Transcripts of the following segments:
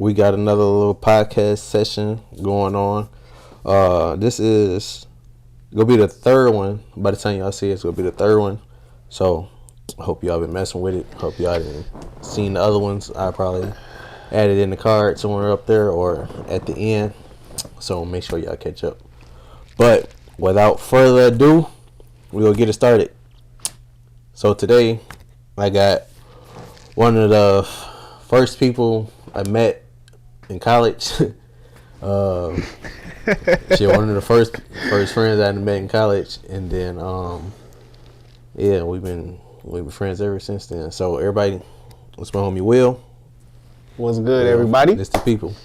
We got another little podcast session going on. This is gonna be the third one. By the time y'all see it, it's gonna be the third one. So I hope y'all been messing with it. Hope y'all didn't seen the other ones. I probably added in the card somewhere up there or at the end. So make sure y'all catch up. But without further ado, we're gonna get it started. So today I got one of the first people I met in college. Shit, one of the first friends I met in college, and then yeah, we've been friends ever since then. So everybody, it's my homie Will. What's good, everybody? It's the people.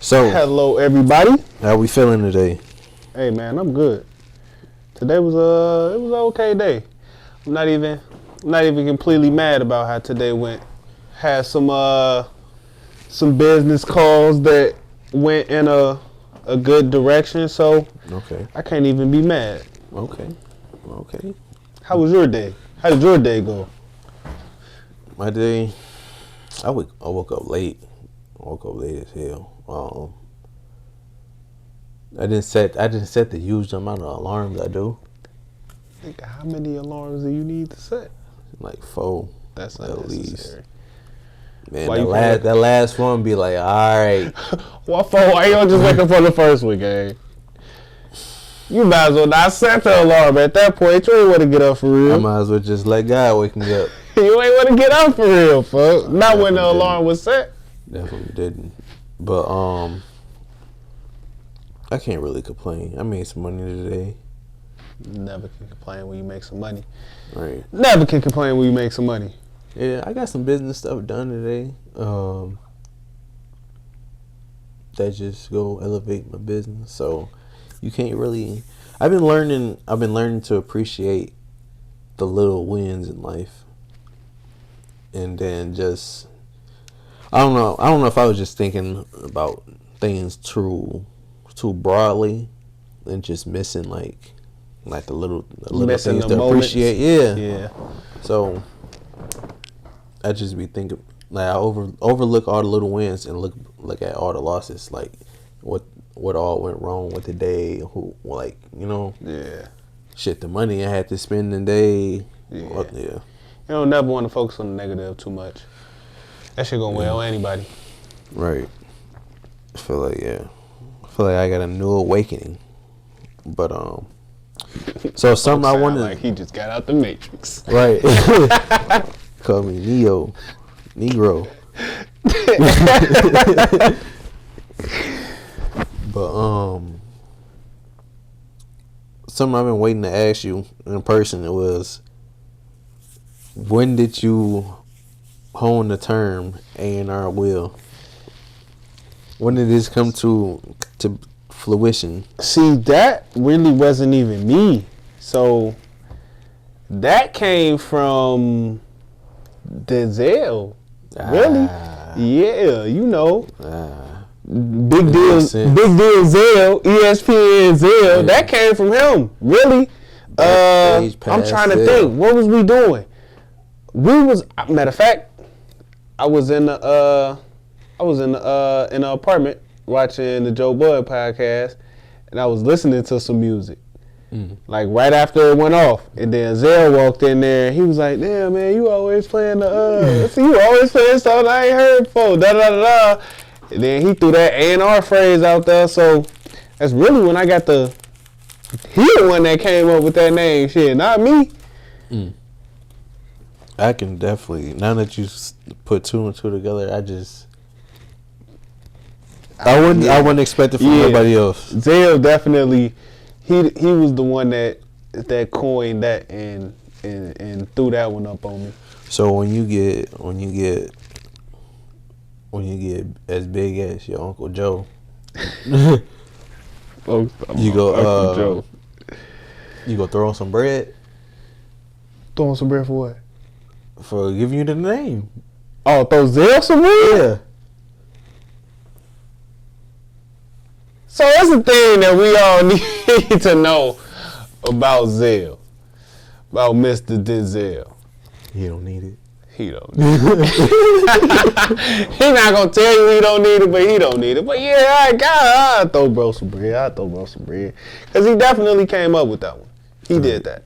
So hello, everybody. How we feeling today? Hey man, I'm good. Today was it was an okay day. I'm not even completely mad about how today went. Had some business calls that went in a good direction, so okay, I can't even be mad. Okay. How was your day? How did your day go? My day, I woke up late. I woke up late as hell. I didn't set the huge amount of alarms I do. Think how many alarms do you need to set? Like 4. That's at least. Man, that last one be like, all right. What for? Why you don't just wake up for the first one, gang? You might as well not set the alarm at that point. You ain't want to get up for real. I might as well just let God wake me up. You ain't want to get up for real, folks. Not when the alarm was set. Definitely didn't. But I can't really complain. I made some money today. Never can complain when you make some money. Right. Never can complain when you make some money. Yeah, I got some business stuff done today. That just go elevate my business. So you can't really. I've been learning to appreciate the little wins in life. And then just, I don't know if I was just thinking about things too broadly and just missing like the little things to appreciate. Yeah. So I just be thinking like I overlook all the little wins and look at all the losses, like what all went wrong with the day, who, like, you know. Yeah. Shit, the money I had to spend the day. Yeah. Yeah. You don't never want to focus on the negative too much. That shit gonna weigh on anybody. Right. I feel like I got a new awakening. But so something I wanted, like he just got out the Matrix. Right. Call me Negro. But something I've been waiting to ask you in person, it was, when did you hone the term A&R Will? When did this come to fruition? See, that really wasn't even me. So that came from Denzel. Really? Yeah, you know. Big deal Zell, ESPN Zell. Yeah. That came from him. Really? I'm trying to think. What was we doing? Matter of fact, I was in the apartment watching the Joe Budden podcast, and I was listening to some music. Like right after it went off, and then Zell walked in there, and he was like, "Damn man, you always playing you always playing stuff I ain't heard before." Da da da da. And then he threw that A&R phrase out there, so that's really when I got he the one that came up with that name, shit, not me. I can definitely, now that you put 2 and 2 together, I wouldn't expect it from nobody else. Zell definitely, he was the one that coined that and threw that one up on me. So when you get as big as your Uncle Joe, you go throw on some bread. Throw on some bread for what? For giving you the name. Oh, throw Zell some bread? Yeah. So that's the thing that we all need to know about Zell, about Mr. Denzel. He don't need it. He don't need it. He not gonna tell you he don't need it, but he don't need it. But yeah, I throw bro some bread. Cause he definitely came up with that one. He did that.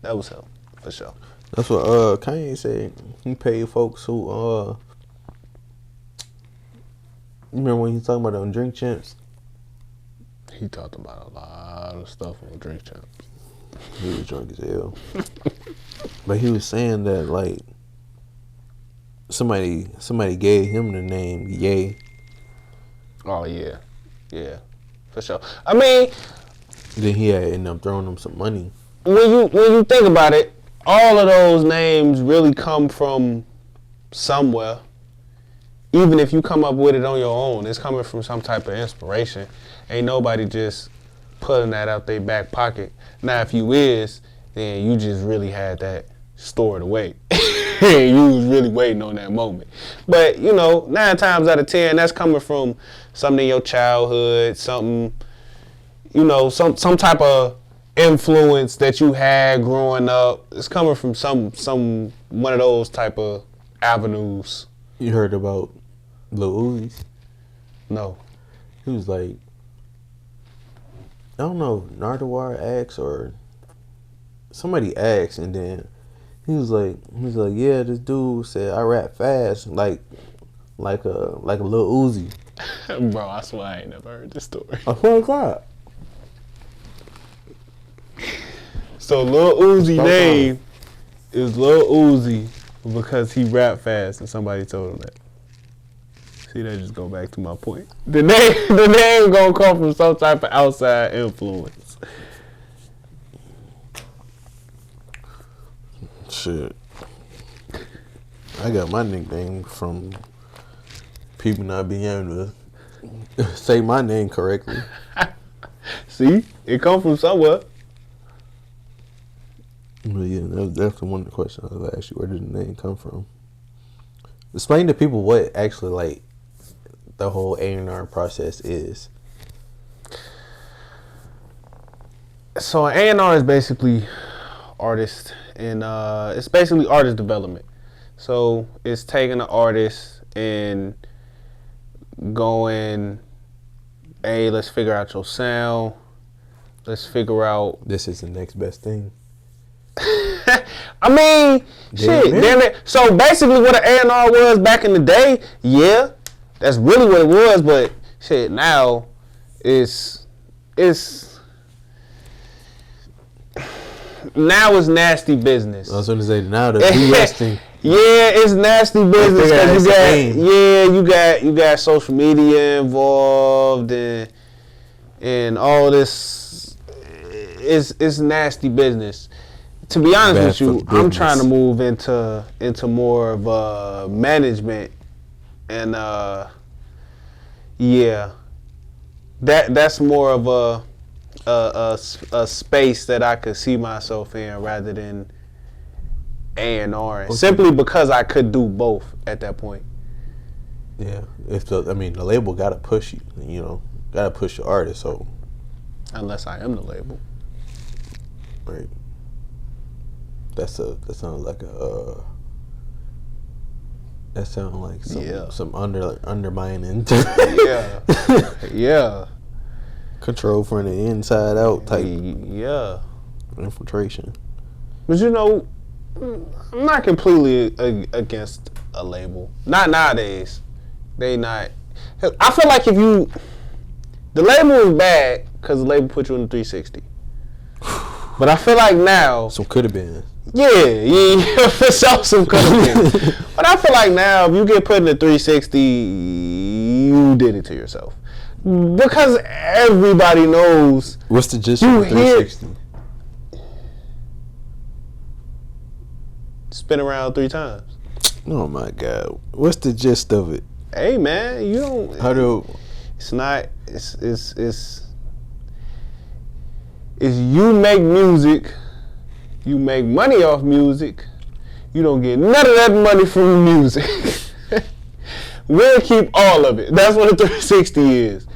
That was him, for sure. That's what Kanye said. He paid folks who you remember when he was talking about on Drink Champs? He talked about a lot of stuff on Drink Champs. He was drunk as hell. But he was saying that like somebody gave him the name Ye. Oh yeah, for sure. I mean, Then he had ended up throwing him some money. When you think about it, all of those names really come from somewhere. Even if you come up with it on your own, it's coming from some type of inspiration. Ain't nobody just putting that out their back pocket. Now, if you is, then you just really had that stored away. You was really waiting on that moment. But, 9 times out of 10, that's coming from something in your childhood, something, some type of influence that you had growing up. It's coming from one of those type of avenues. You heard about Lil Uzi's? No. He was like, I don't know, Nardwuar asked or somebody asked, and then he was like, yeah, this dude said I rap fast, like a Lil Uzi. Bro, I swear I ain't never heard this story. I swear to God. So Lil Uzi name is Lil Uzi because he rap fast, and somebody told him that. See, that just go back to my point. The name gonna come from some type of outside influence. Shit. I got my nickname from people not being able to say my name correctly. See? It come from somewhere. But yeah, that was definitely one of the questions I was asking you. Where did the name come from? Explain to people what actually, like, the whole A&R process is. So an A&R is basically artist, and it's basically artist development. So it's taking an artist and going, hey, let's figure out your sound. Let's figure out. This is the next best thing. I mean, shit, damn it. So basically what an A&R was back in the day, yeah, that's really what it was, but shit, now it's nasty business. I was going to say, now the de-resting. Yeah, it's nasty business because you got social media involved and all this. It's nasty business. To be honest with you, I'm trying to move into more of management, and yeah, that's more of a space that I could see myself in rather than A&R, okay. Simply because I could do both at that point. Yeah, the label gotta push you, gotta push your artist. So unless I am the label, right? That sounds like some undermining. Yeah. Control from the inside out type. Yeah. Infiltration. But I'm not completely against a label. Not nowadays. They not. I feel like the label is bad because the label put you in the 360. But I feel like now. Some could have been. Yeah, for sure some could have been. But I feel like now if you get put in the 360, you did it to yourself. Because everybody knows. What's the gist of the 360? Spin around 3 times. Oh my God! What's the gist of it? Hey man, you don't. How do? It's not. It's you make music. You make money off music. You don't get none of that money from music. We'll keep all of it. That's what a 360 is.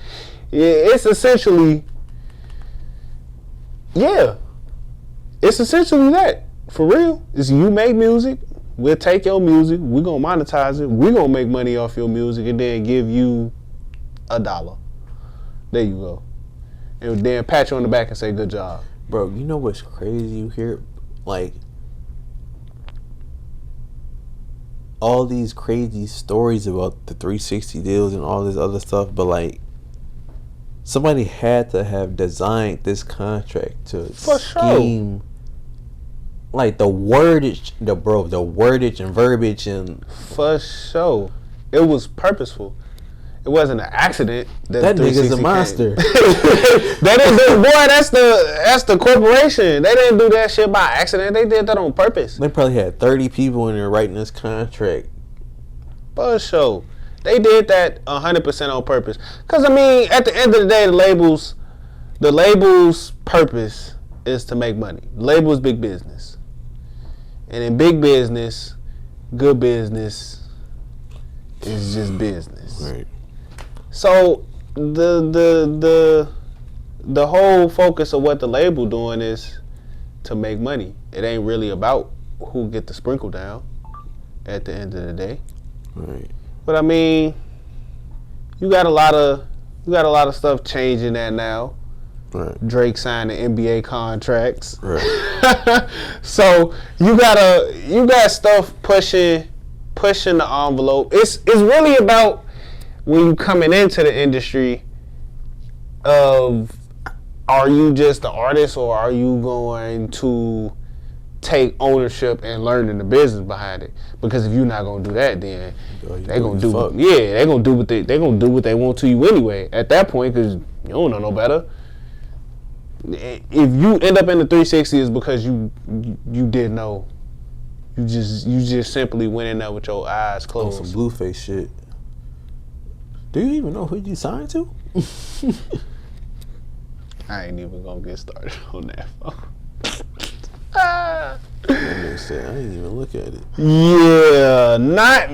It's essentially. Yeah. It's essentially that. For real. It's you make music. we'll take your music, we're gonna monetize it, we're gonna make money off your music, and then give you $1. There you go. And then pat you on the back and say good job. Bro, you know what's crazy? You hear like all these crazy stories about the 360 deals and all this other stuff, but like somebody had to have designed this contract to For scheme sure. like the wordage, the wordage and verbiage and For sure. It was purposeful. It wasn't an accident. that nigga's a 360 monster. They didn't do, boy, that's the corporation. They didn't do that shit by accident. They did that on purpose. They probably had 30 people in there writing this contract. For sure. They did that 100% on purpose. Cause I mean, at the end of the day, the label's purpose is to make money. The label is big business. And in big business, good business is just business. Right. So the whole focus of what the label doing is to make money. It ain't really about who get the sprinkle down at the end of the day. Right. But I mean, you got a lot of stuff changing that now. Right. Drake signing NBA contracts. Right. So you got stuff pushing the envelope. It's really about when you coming into the industry of, are you just the artist or are you going to take ownership and learning the business behind it? Because if you're not gonna do that, then they gonna do what they want to you anyway. At that point, because you don't know no better. If you end up in the 360, it's because you didn't know. You just simply went in there with your eyes closed. On some Blueface shit. Do you even know who you signed to? I ain't even gonna get started on that. That makes sense. I didn't even look at it. Yeah, not.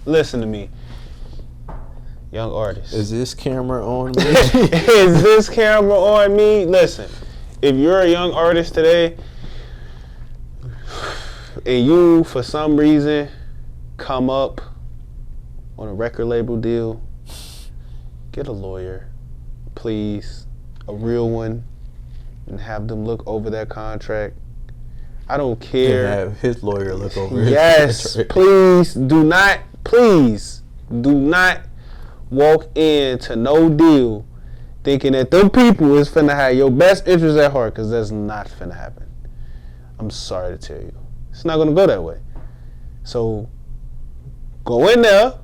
Listen to me, young artist. Is this camera on me? Is this camera on me? Listen, if you're a young artist today and you, for some reason, come up on a record label deal, get a lawyer, please, a real one, and have them look over that contract. I don't care. And have his lawyer look over it. Yes, please do not walk into no deal thinking that them people is finna have your best interests at heart, because that's not finna happen. I'm sorry to tell you. It's not gonna go that way. So go in there.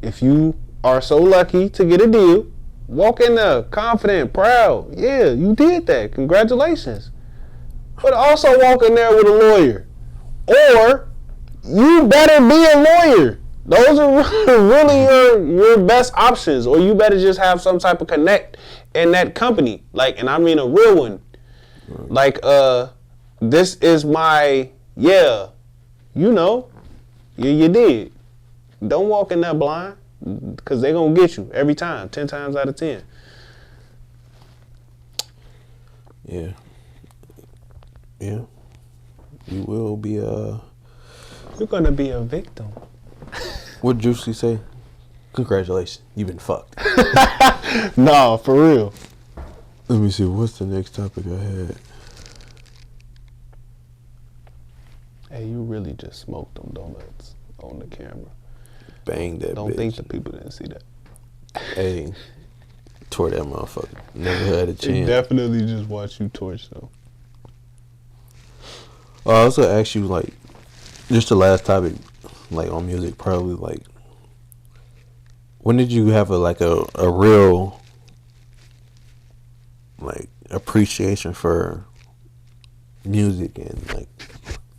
If you are so lucky to get a deal, walk in there confident, proud. Yeah, you did that. Congratulations. But also walk in there with a lawyer. Or you better be a lawyer. Those are really your best options. Or you better just have some type of connect in that company. Like, and I mean a real one. Like, this is my, you did. Don't walk in there blind, because they're going to get you every time, 10 times out of 10. Yeah. Yeah. You will be You're going to be a victim. What did Juicy say? Congratulations. You've been fucked. No, for real. Let me see. What's the next topic I had? Hey, you really just smoked them donuts on the camera. Bang that Don't bitch. think the people didn't see that. Hey, tore that motherfucker. Never had a They chance. definitely just watch you torch, though. I was gonna ask you, like, just the last topic, like, on music, probably, like, when did you have a real, like, appreciation for music and, like,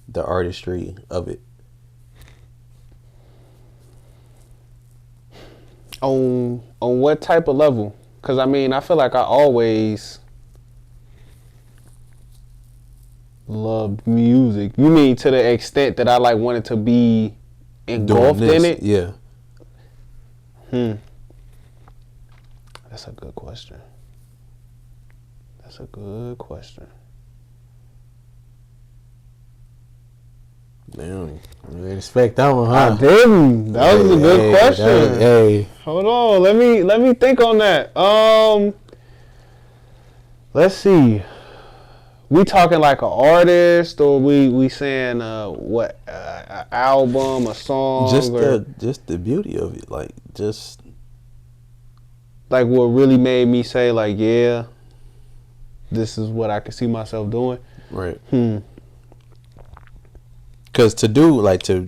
the artistry of it? On what type of level? Because, I mean, I feel like I always loved music. You mean to the extent that I, like, wanted to be engulfed in it? Yeah. That's a good question. Damn, you didn't expect that one, I huh? didn't. That was a good question. Hey, Hold on, let me think on that. Let's see. We talking like an artist, or we saying what an album, a song, or just the beauty of it, like just like what really made me say like, yeah, this is what I can see myself doing. right. Hmm. Cause to do like to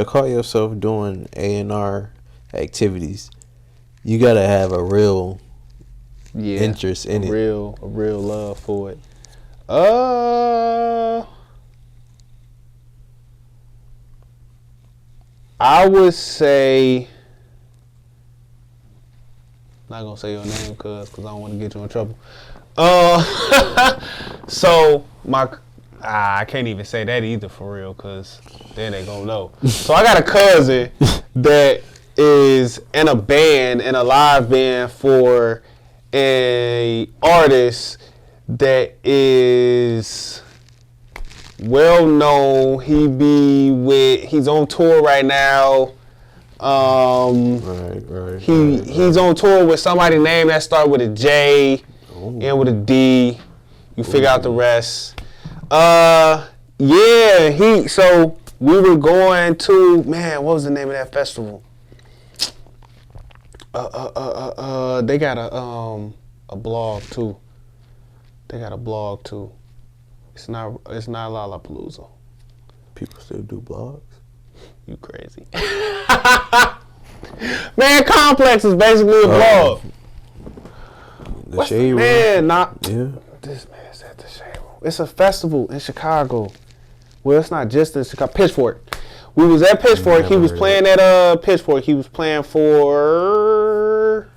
call yourself doing A&R activities, you gotta have a real interest in a it. real love for it. I would say, not gonna say your name, cause I don't want to get you in trouble. So I can't even say that either for real, cause then they gonna know. So I got a cousin that is in a band, in a live band for a artist that is well known. He's on tour right now. Right. He's on tour with somebody named that start with a J and with a D. You figure out the rest. Yeah, so we were going to, man, what was the name of that festival? They got a blog too. It's not Lollapalooza. People still do blogs. You crazy. Man, Complex is basically a blog. The Shade Room. Yeah. This man said the Shade Room. It's a festival in Chicago. Well, it's not just in Chicago. Pitchfork. We was at Pitchfork. He was playing at Pitchfork. He was playing for.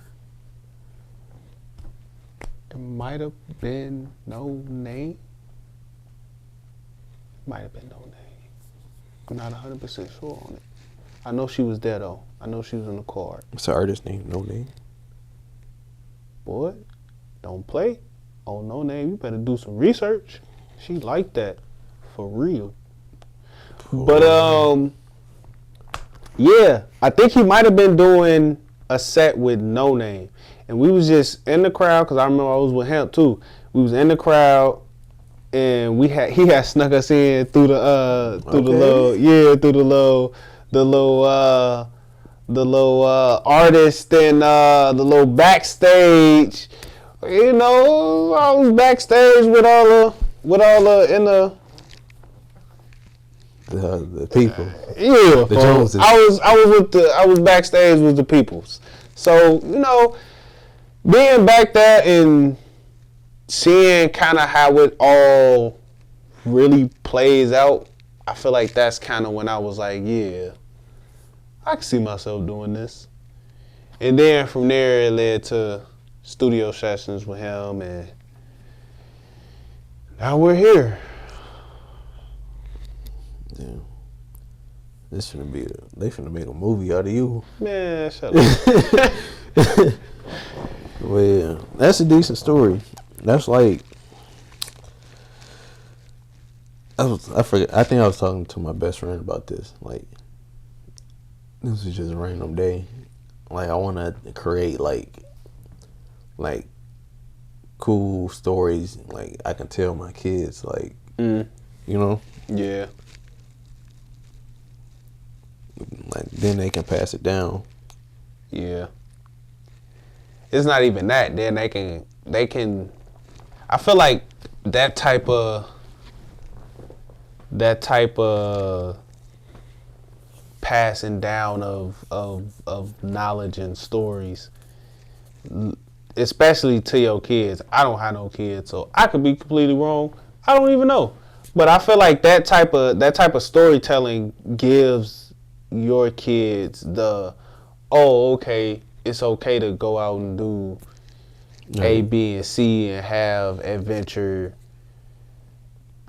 It might have been No Name. Might have been No Name. I'm not 100% sure on it. I know she was there though. I know she was in the card. What's the artist name? No Name. Boy, don't play. Oh, No Name. You better do some research. She like that. For real. But yeah, I think he might have been doing a set with No Name, and we was just in the crowd because I remember I was with him too. We was in the crowd, and he had snuck us in through the artist and the little backstage. You know, I was backstage with all the people. Yeah, the Joneses. I was backstage with the peoples. So, you know, being back there and seeing kind of how it all really plays out, I feel like that's kind of when I was like, yeah, I can see myself doing this. And then from there it led to studio sessions with him, and now we're here. Damn. They finna make a movie out of you. Man, shut up. Well, yeah, that's a decent story. That's like, I forget. I think I was talking to my best friend about this. Like, this was just a random day. Like, I want to create like cool stories. Like, I can tell my kids. Like, you know. Yeah. Like, then they can pass it down. Yeah. It's not even that. Then they can. I feel like that type of passing down of knowledge and stories, especially to your kids. I don't have no kids, so I could be completely wrong. I don't even know. But I feel like that type of storytelling gives your kids okay, it's okay to go out and do A, B, and C and have adventure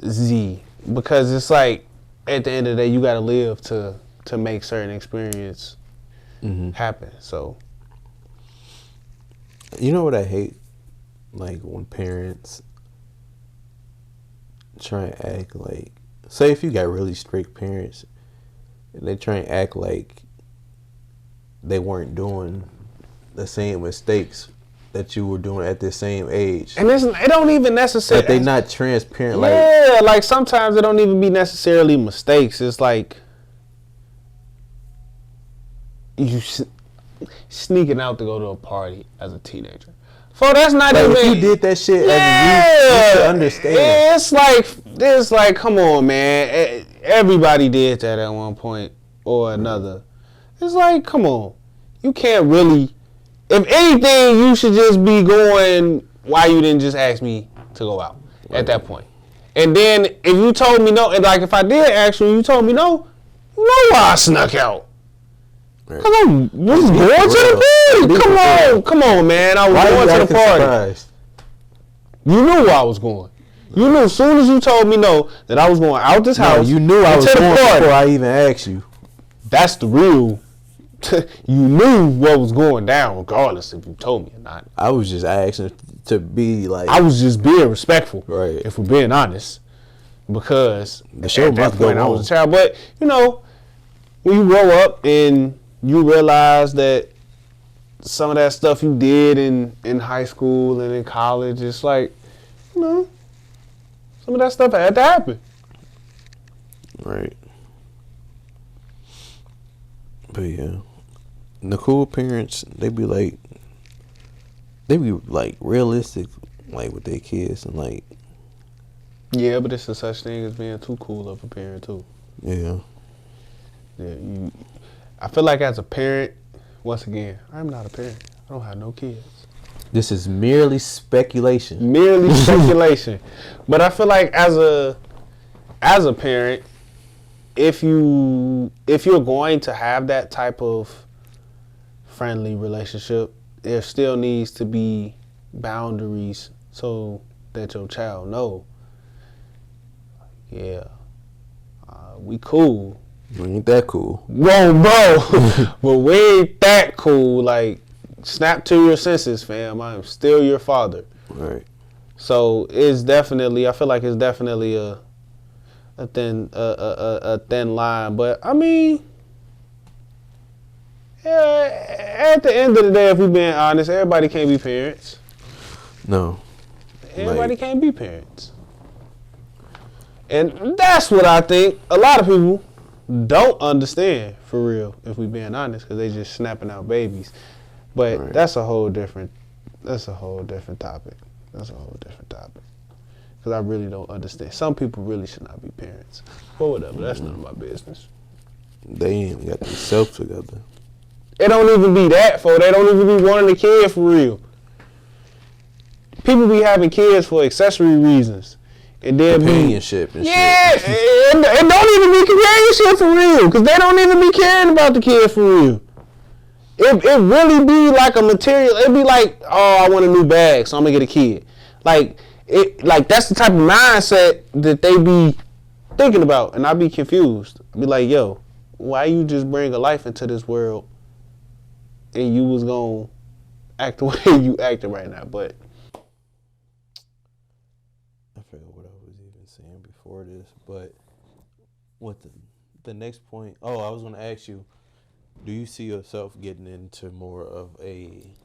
Z. Because it's like, at the end of the day, you got to live to make certain experience happen. So, you know what I hate? Like, when parents try and act like say if you got really strict parents and they try and act like they weren't doing the same mistakes that you were doing at the same age. And it don't even necessarily... Like they not transparent. Yeah, like sometimes it don't even be necessarily mistakes. It's like you sneaking out to go to a party as a teenager. So that's not like even... If you did that shit as a youth, you should understand. It's like, come on, man. Everybody did that at one point or another. It's like, come on. You can't really... If anything, you should just be going, why you didn't just ask me to go out at that point? And then if you told me no, and like if I did ask you told me no, you know why I snuck out. Right. Cause I was going to the party. Come on, man. I was going to the party. Surprised? You knew where I was going. You knew as soon as you told me no that I was going out this house. You knew I was going before I even asked you. That's the real. You knew what was going down regardless if you told me or not. I was just asking to be like... I was just being respectful. Right. If we're being honest. Because the show at that point I was a child. But, you know, when you grow up and you realize that some of that stuff you did in high school and in college, it's like, you know, some of that stuff had to happen. Right. But yeah. The cool parents, they be like realistic, like with their kids and like. Yeah, but it's a such thing as being too cool of a parent too. Yeah. Yeah. I feel like as a parent, once again, I'm not a parent. I don't have no kids. This is merely speculation. Merely speculation. But I feel like as a parent, if you're going to have that type of friendly relationship, there still needs to be boundaries so that your child know, yeah, we cool. We ain't that cool. Whoa, bro. But we ain't that cool. Like, snap to your senses, fam. I am still your father. Right. So it's definitely, I feel like it's definitely a thin line. But I mean, yeah, at the end of the day, if we're being honest, everybody can't be parents. No. Everybody can't be parents. And that's what I think a lot of people don't understand, for real, if we're being honest, because they just snapping out babies. But right. That's a whole different topic. That's a whole different topic. Because I really don't understand. Some people really should not be parents. But whatever, that's none of my business. They ain't got themselves together. It don't even be that, for they don't even be wanting a kid for real. People be having kids for accessory reasons. And then companionship and shit. Yeah, and don't even be companionship for real. Because they don't even be caring about the kid for real. It really be like a material. It be like, oh, I want a new bag, so I'm gonna get a kid. Like that's the type of mindset that they be thinking about, and I be confused. I be like, yo, why you just bring a life into this world, and you was gonna act the way you acting right now? But I forgot what I was even saying before this. But what the next point? Oh, I was gonna ask you. Do you see yourself getting into more of a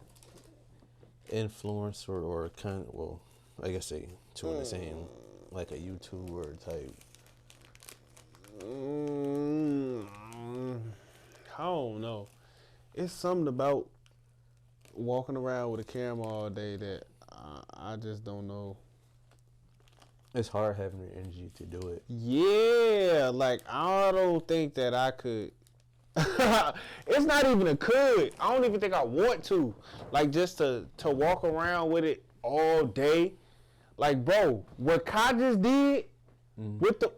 influencer or kind of, well, I guess they two are the same, like a YouTuber type? I don't know. It's something about walking around with a camera all day that I just don't know. It's hard having the energy to do it. Yeah, like I don't think that I could. It's not even a could. I don't even think I want to. Like just to walk around with it all day. Like, bro, what Kai just did with the...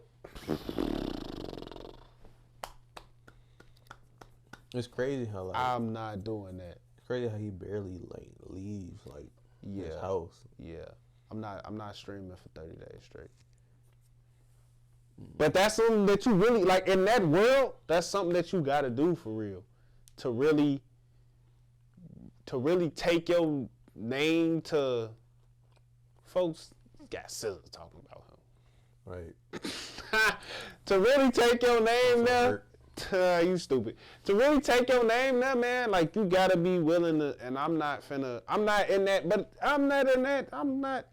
It's crazy how like... I'm not doing that. It's crazy how he barely like leaves like his house. Yeah. I'm not streaming for 30 days straight. But that's something that you really, like, in that world, that's something that you got to do for real. To really take your name to folks. Got scissors talking about him. Right. To really take your name there, you stupid. To really take your name there, man, like you gotta be willing to. And I'm not in that. But I'm not in that. I'm not.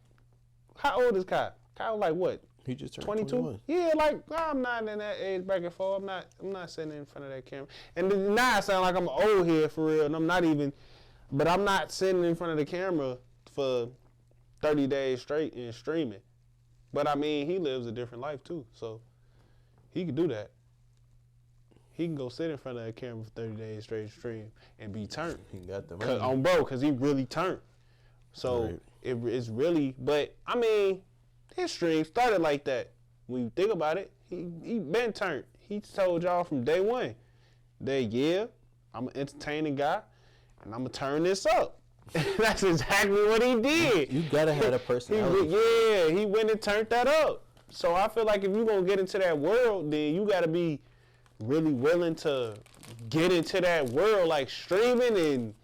How old is Kai? Kai was like what? He just turned 22. 21. Yeah, like I'm not in that age bracket for. I'm not sitting in front of that camera. And now I sound like I'm old here for real. And I'm not even. But I'm not sitting in front of the camera for 30 days straight and streaming. But I mean, he lives a different life too, so he can do that. He can go sit in front of a camera for 30 days straight stream and be turned. He got the money. On bro, because he really turned. So right. it's really, but I mean, his stream started like that. When you think about it, he been turned. He told y'all from day one that, yeah, I'm an entertaining guy and I'm going to turn this up. That's exactly what he did. You gotta have a personality. He went and turned that up. So I feel like if you're gonna get into that world, then you gotta be really willing to get into that world, like streaming and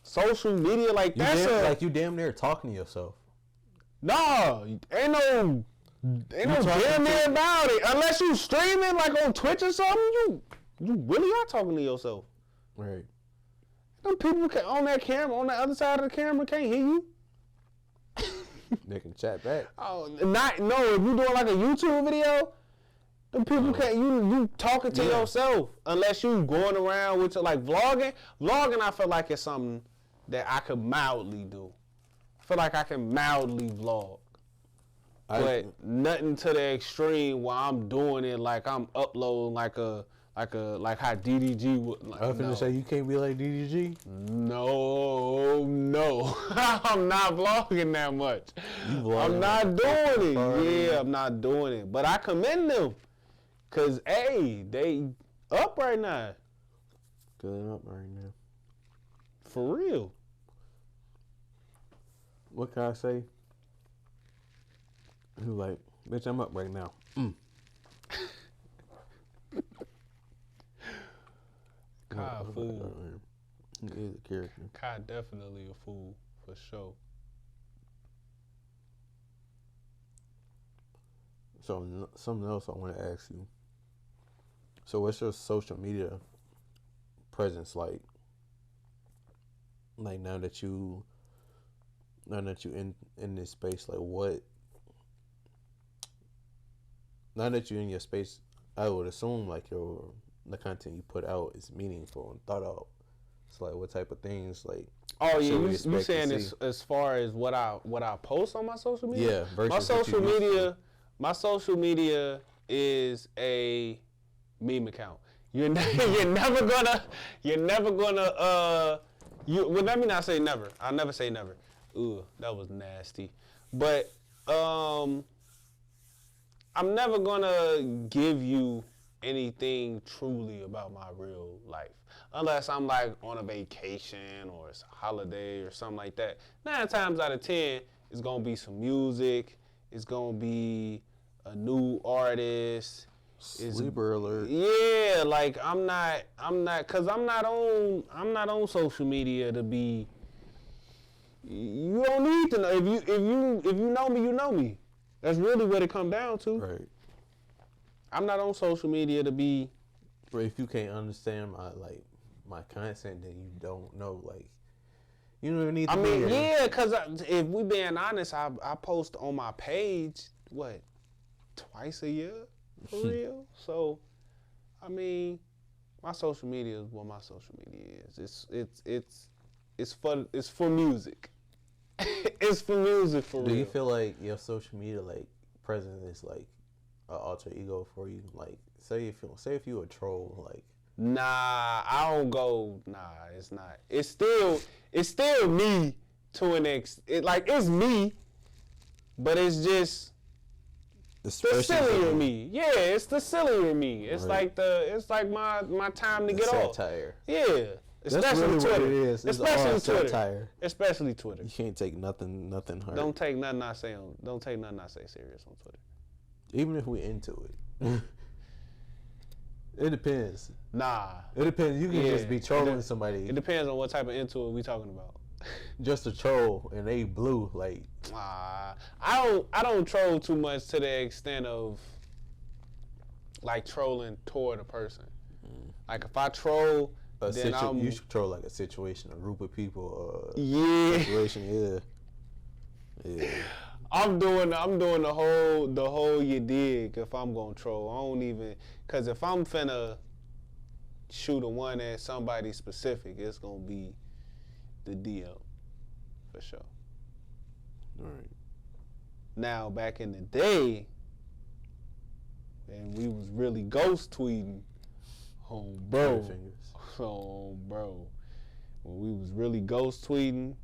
social media. Like like you damn near talking to yourself. Nah, ain't no damn near about it. Unless you streaming like on Twitch or something, you really are talking to yourself. Right. Them people on that camera, on the other side of the camera, can't hear you. They can chat back. If you doing like a YouTube video, them people can't. You talking to yourself unless you going around with like vlogging. Vlogging, I feel like it's something that I could mildly do. I feel like I can mildly vlog, but nothing to the extreme where I'm doing it like I'm uploading like how DDG would. Like, I was gonna say you can't be like DDG. No, I'm not vlogging that much. I'm not doing it. Yeah, I'm not doing it. But I commend them, cause hey, they up right now. Good up right now. For real. What can I say? Who like, bitch, I'm up right now. Kai a fool. He is a character. Kai definitely a fool for sure. So something else I want to ask you. So what's your social media presence like? Like now that you in this space, like what? Now that you're in your space, I would assume like the content you put out is meaningful and thought out. So like what type of things like? Oh yeah, you saying as far as what I post on my social media? Yeah, my social media is a meme account. You're never gonna well, let me not say never. I'll never say never. Ooh, that was nasty. But I'm never gonna give you anything truly about my real life unless I'm like on a vacation or it's a holiday or something like that. 9 times out of 10 it's gonna be some music, it's gonna be a new artist. Sleeper alert. Yeah, like I'm not on social media to be. You don't need to know. If you know me, you know me. That's really what it comes down to. Right. I'm not on social media to be. But if you can't understand my content, then you don't know. Like you don't even need to. I mean, yeah, because if we being honest, I post on my page twice a year for real. So, I mean, my social media is what my social media is. It's for music. It's for music for real. Do you feel like your social media presence is like an alter ego for you? Like, say if you a troll, like. Nah, I don't go. Nah, it's not. It's still me to an extent. It's me, but it's just the sillier me. Yeah, it's the sillier me. It's right. It's like my time to get off. Satire. Yeah. That's really Twitter. What it is. It's especially Twitter. Satire. Especially Twitter. You can't take nothing hard. Don't take nothing I say serious on Twitter. Even if we into it. It depends. Nah. It depends. You can just be trolling somebody. It depends on what type of into it we talking about. Just a troll and they blue like. I don't troll too much to the extent of like trolling toward a person. Like if I troll, then you should troll like a situation, a group of people, yeah. situation, yeah. I'm doing the whole you dig if I'm gonna troll. I don't even, cause if I'm finna shoot a one at somebody specific, it's gonna be the DM for sure. All right. Now back in the day, and we was really ghost tweeting, bro. When we was really ghost tweeting,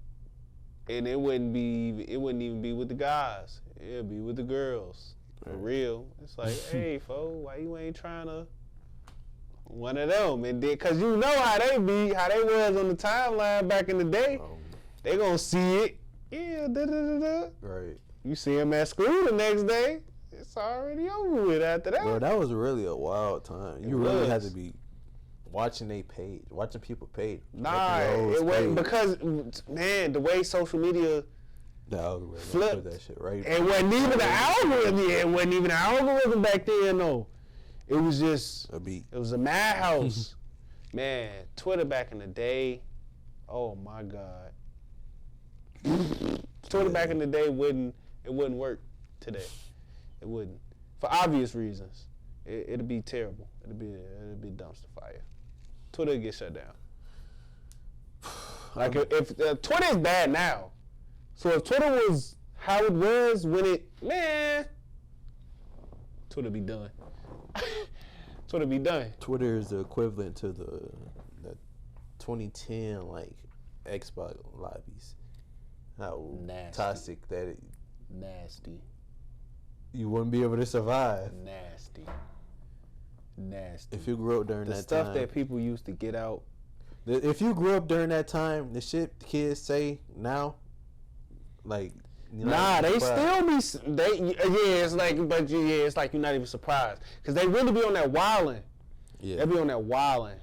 and it wouldn't even be with the guys. It'd be with the girls. For real. It's like, hey, fo, why you ain't trying to one of them? And then, cause you know how they was on the timeline back in the day. They gonna see it. Yeah, Right. You see them at school the next day. It's already over with after that. Bro, that was really a wild time. You really had to be watching their page, watching people page. Nah, it wasn't because, man, the way social media the algorithm flipped put that shit right. It wasn't even the algorithm. Yeah, it wasn't even an algorithm back then. No, it was just a beat. It was a madhouse. Man, Twitter back in the day. Oh my God. Twitter back in the day wouldn't work today. It wouldn't, for obvious reasons. It'd be terrible. It'd be dumpster fire. Twitter get shut down. Like if Twitter is bad now, so if Twitter was how it was when Twitter be done. Twitter be done. Twitter is the equivalent to the 2010 like Xbox lobbies. How nasty. Toxic that it. Nasty. You wouldn't be able to survive. Nasty. If you grew up during that time. The stuff that people used to get out. If you grew up during that time, the shit kids say now, like. They still be. It's like, but it's like you're not even surprised because they really be on that wilding. Yeah. They be on that wilding.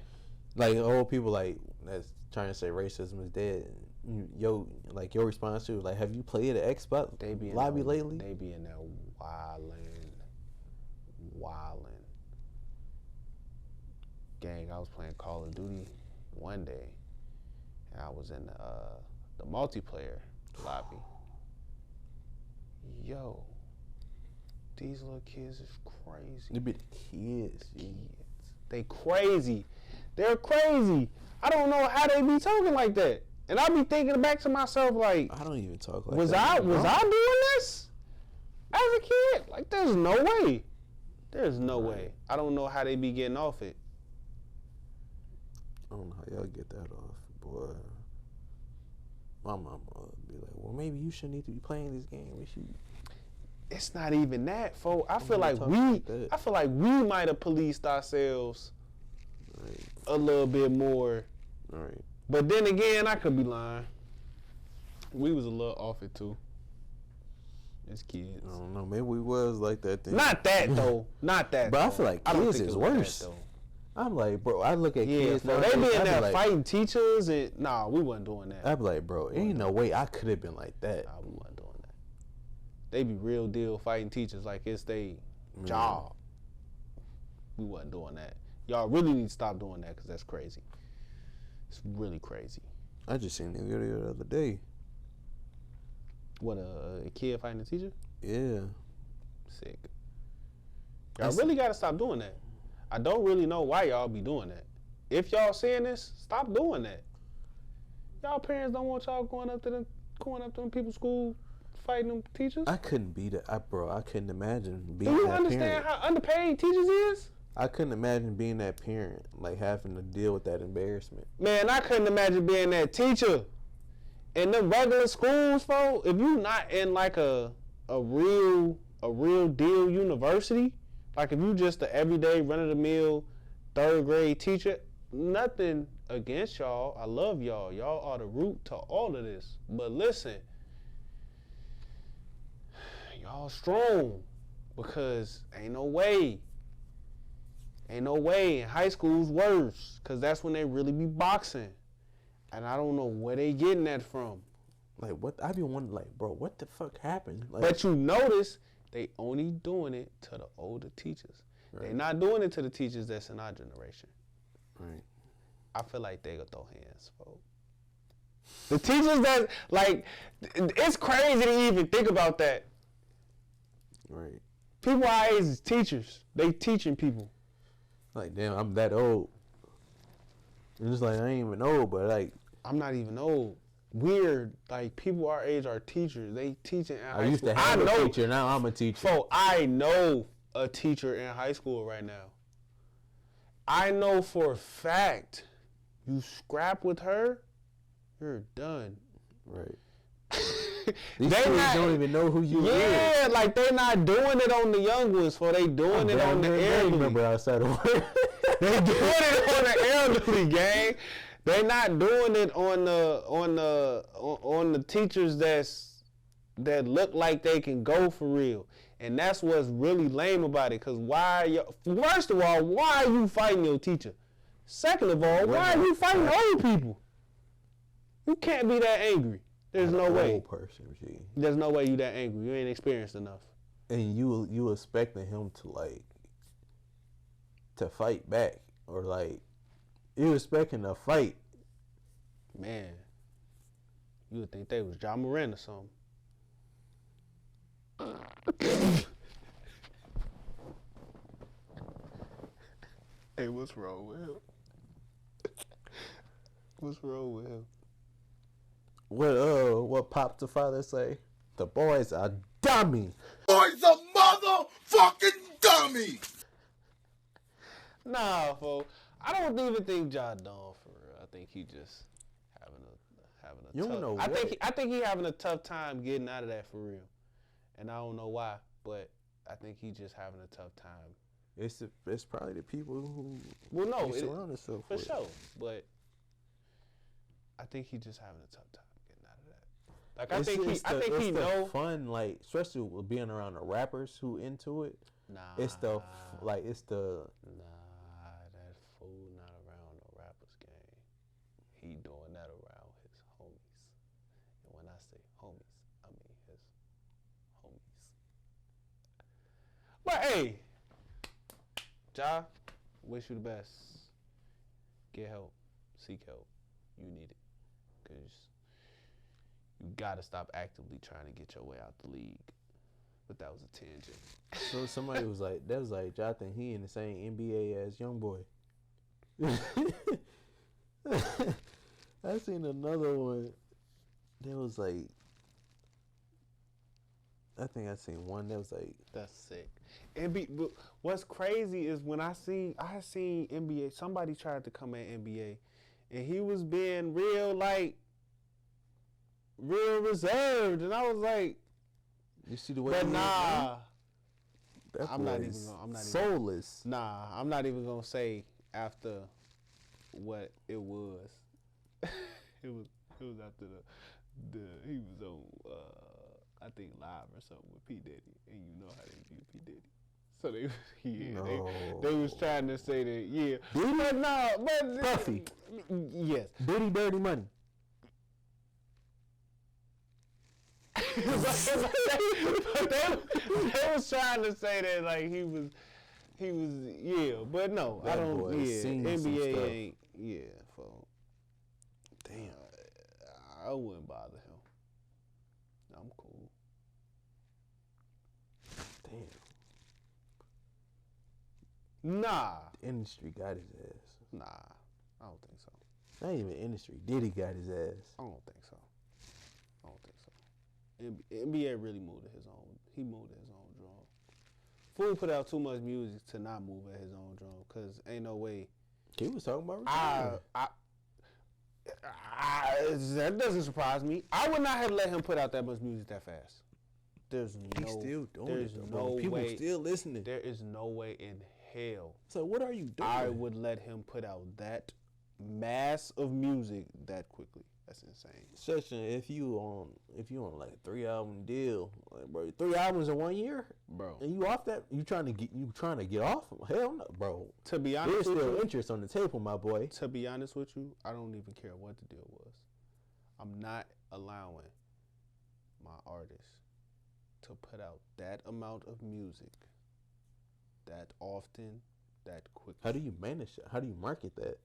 Like old people like that's trying to say racism is dead. Your response to like, have you played an Xbox lobby lately? They be in there wilding. Gang, I was playing Call of Duty one day, and I was in the multiplayer lobby. Yo, these little kids is crazy. They be the kids. They crazy. They're crazy. I don't know how they be talking like that. And I be thinking back to myself like, I don't even talk like was that. Was I doing this as a kid? Like, there's no way. There's no way. I don't know how they be getting off it. I don't know how y'all get that off, boy. My mama be like, well, maybe you shouldn't need to be playing this game. It's not even that, folks. I feel like we might have policed ourselves a little bit more. All right. But then again, I could be lying. We was a little off it too. As kids. I don't know. Maybe we was like that then. Not that though. Not that. But I feel like kids is worse. I'm like, bro, I look at kids now. They be in there fighting teachers and we wasn't doing that. I be like, bro, ain't no way I could have been like that. Nah, we wasn't doing that. They be real deal fighting teachers like it's their job. We wasn't doing that. Y'all really need to stop doing that because that's crazy. It's really crazy. I just seen the video the other day. What, a kid fighting a teacher? Yeah. Sick. Y'all really got to stop doing that. I don't really know why y'all be doing that. If y'all seeing this, stop doing that. Y'all parents don't want y'all going up to them people's school fighting them teachers. I couldn't be that, bro. I couldn't imagine being. Do you that understand parent. how underpaid teachers is? I couldn't imagine being that parent, like having to deal with that embarrassment. Man, I couldn't imagine being that teacher. In them regular schools, folks, if you not in like a real deal university, like if you just an everyday run-of-the-mill third grade teacher, nothing against y'all. I love y'all. Y'all are the root to all of this. But listen, y'all strong because ain't no way. Ain't no way. In high school's worse because that's when they really be boxing. And I don't know where they getting that from. Like, what? I be wondering, like, bro, what the fuck happened? Like, but you notice they only doing it to the older teachers. They're not doing it to the teachers that's in our generation. Right. I feel like they gonna throw hands, folks. The teachers that, like, it's crazy to even think about that. Right. People our age is teachers. They teaching people. Like, damn, I'm that old. It's just like, I ain't even old, but like. I'm not even old. Weird. Like, people our age are teachers. They teaching in high school. I used to have a teacher, now I'm a teacher. So I know a teacher in high school right now. I know for a fact, you scrap with her, you're done. Right. These kids don't even know who you is. Yeah, like they not doing it on the young ones, for they doing it on the elderly. Remember outside of work. They doing it on the elderly, gang. They not doing it on the teachers that look like they can go for real. And that's what's really lame about it. Cause first of all, why are you fighting your teacher? Second of all, why are you fighting old people? You can't be that angry. There's no way. Old person, G. There's no way you that angry. You ain't experienced enough. And you expecting him to fight back, or like you expecting a fight. Man, you would think they was John Moran or something. Hey, what's wrong with him? What's wrong with him? What Pop the father say? The boy's a dummy. Boy's a motherfucking dummy. Nah, folks. I don't even think Ja dumb for real. I think he just having a you tough. Don't know I what? think he having a tough time getting out of that for real, and I don't know why, but I think he just having a tough time. It's probably the people who surround himself for with. sure, but I think he just having a tough time getting out of that. Like I think he know fun, like especially with being around the rappers who into it. Nah, it's the nah, that fool not around no rappers gang. He doing that around his homies, and when I say homies, I mean his homies. But hey, Ja, wish you the best. Get help, seek help. You need it, cause you gotta stop actively trying to get your way out the league. But that was a tangent. So somebody was like, Ja think he in the same NBA as YoungBoy. I seen another one. That was like, I think I seen one that was like, that's sick. But what's crazy is when I seen NBA. Somebody tried to come at NBA, and he was being real reserved, and I was like, you see the way. But nah, I'm not even soulless. Nah, I'm not even gonna say after what it was. it was after he was on I think Live or something with P Diddy, and you know how they view P Diddy. So they was trying to say that but Puffy. Yes, Diddy dirty money. They was trying to say that like he was but no, that I don't NBA ain't for damn I wouldn't bother him. I'm cool. Damn. Nah. The industry got his ass. Nah, I don't think so. Not even industry. Diddy got his ass. I don't think so. NBA really moved at his own. He moved at his own drum. Fool put out too much music to not move at his own drum, cause ain't no way. He was talking about retiring. That doesn't surprise me. I would not have let him put out that much music that fast. He's still doing there's it. No people way, still listening. There is no way in hell. So what are you doing? I would let him put out that mass of music that quickly. That's insane. Section, if you on like a 3-album deal, like bro, 3 albums in 1 year, bro, and you off that, you trying to get off? Hell no, bro. To be honest, there's still interest on the table, my boy. To be honest with you, I don't even care what the deal was. I'm not allowing my artists to put out that amount of music that often, that quickly. How do you manage it? How do you market that?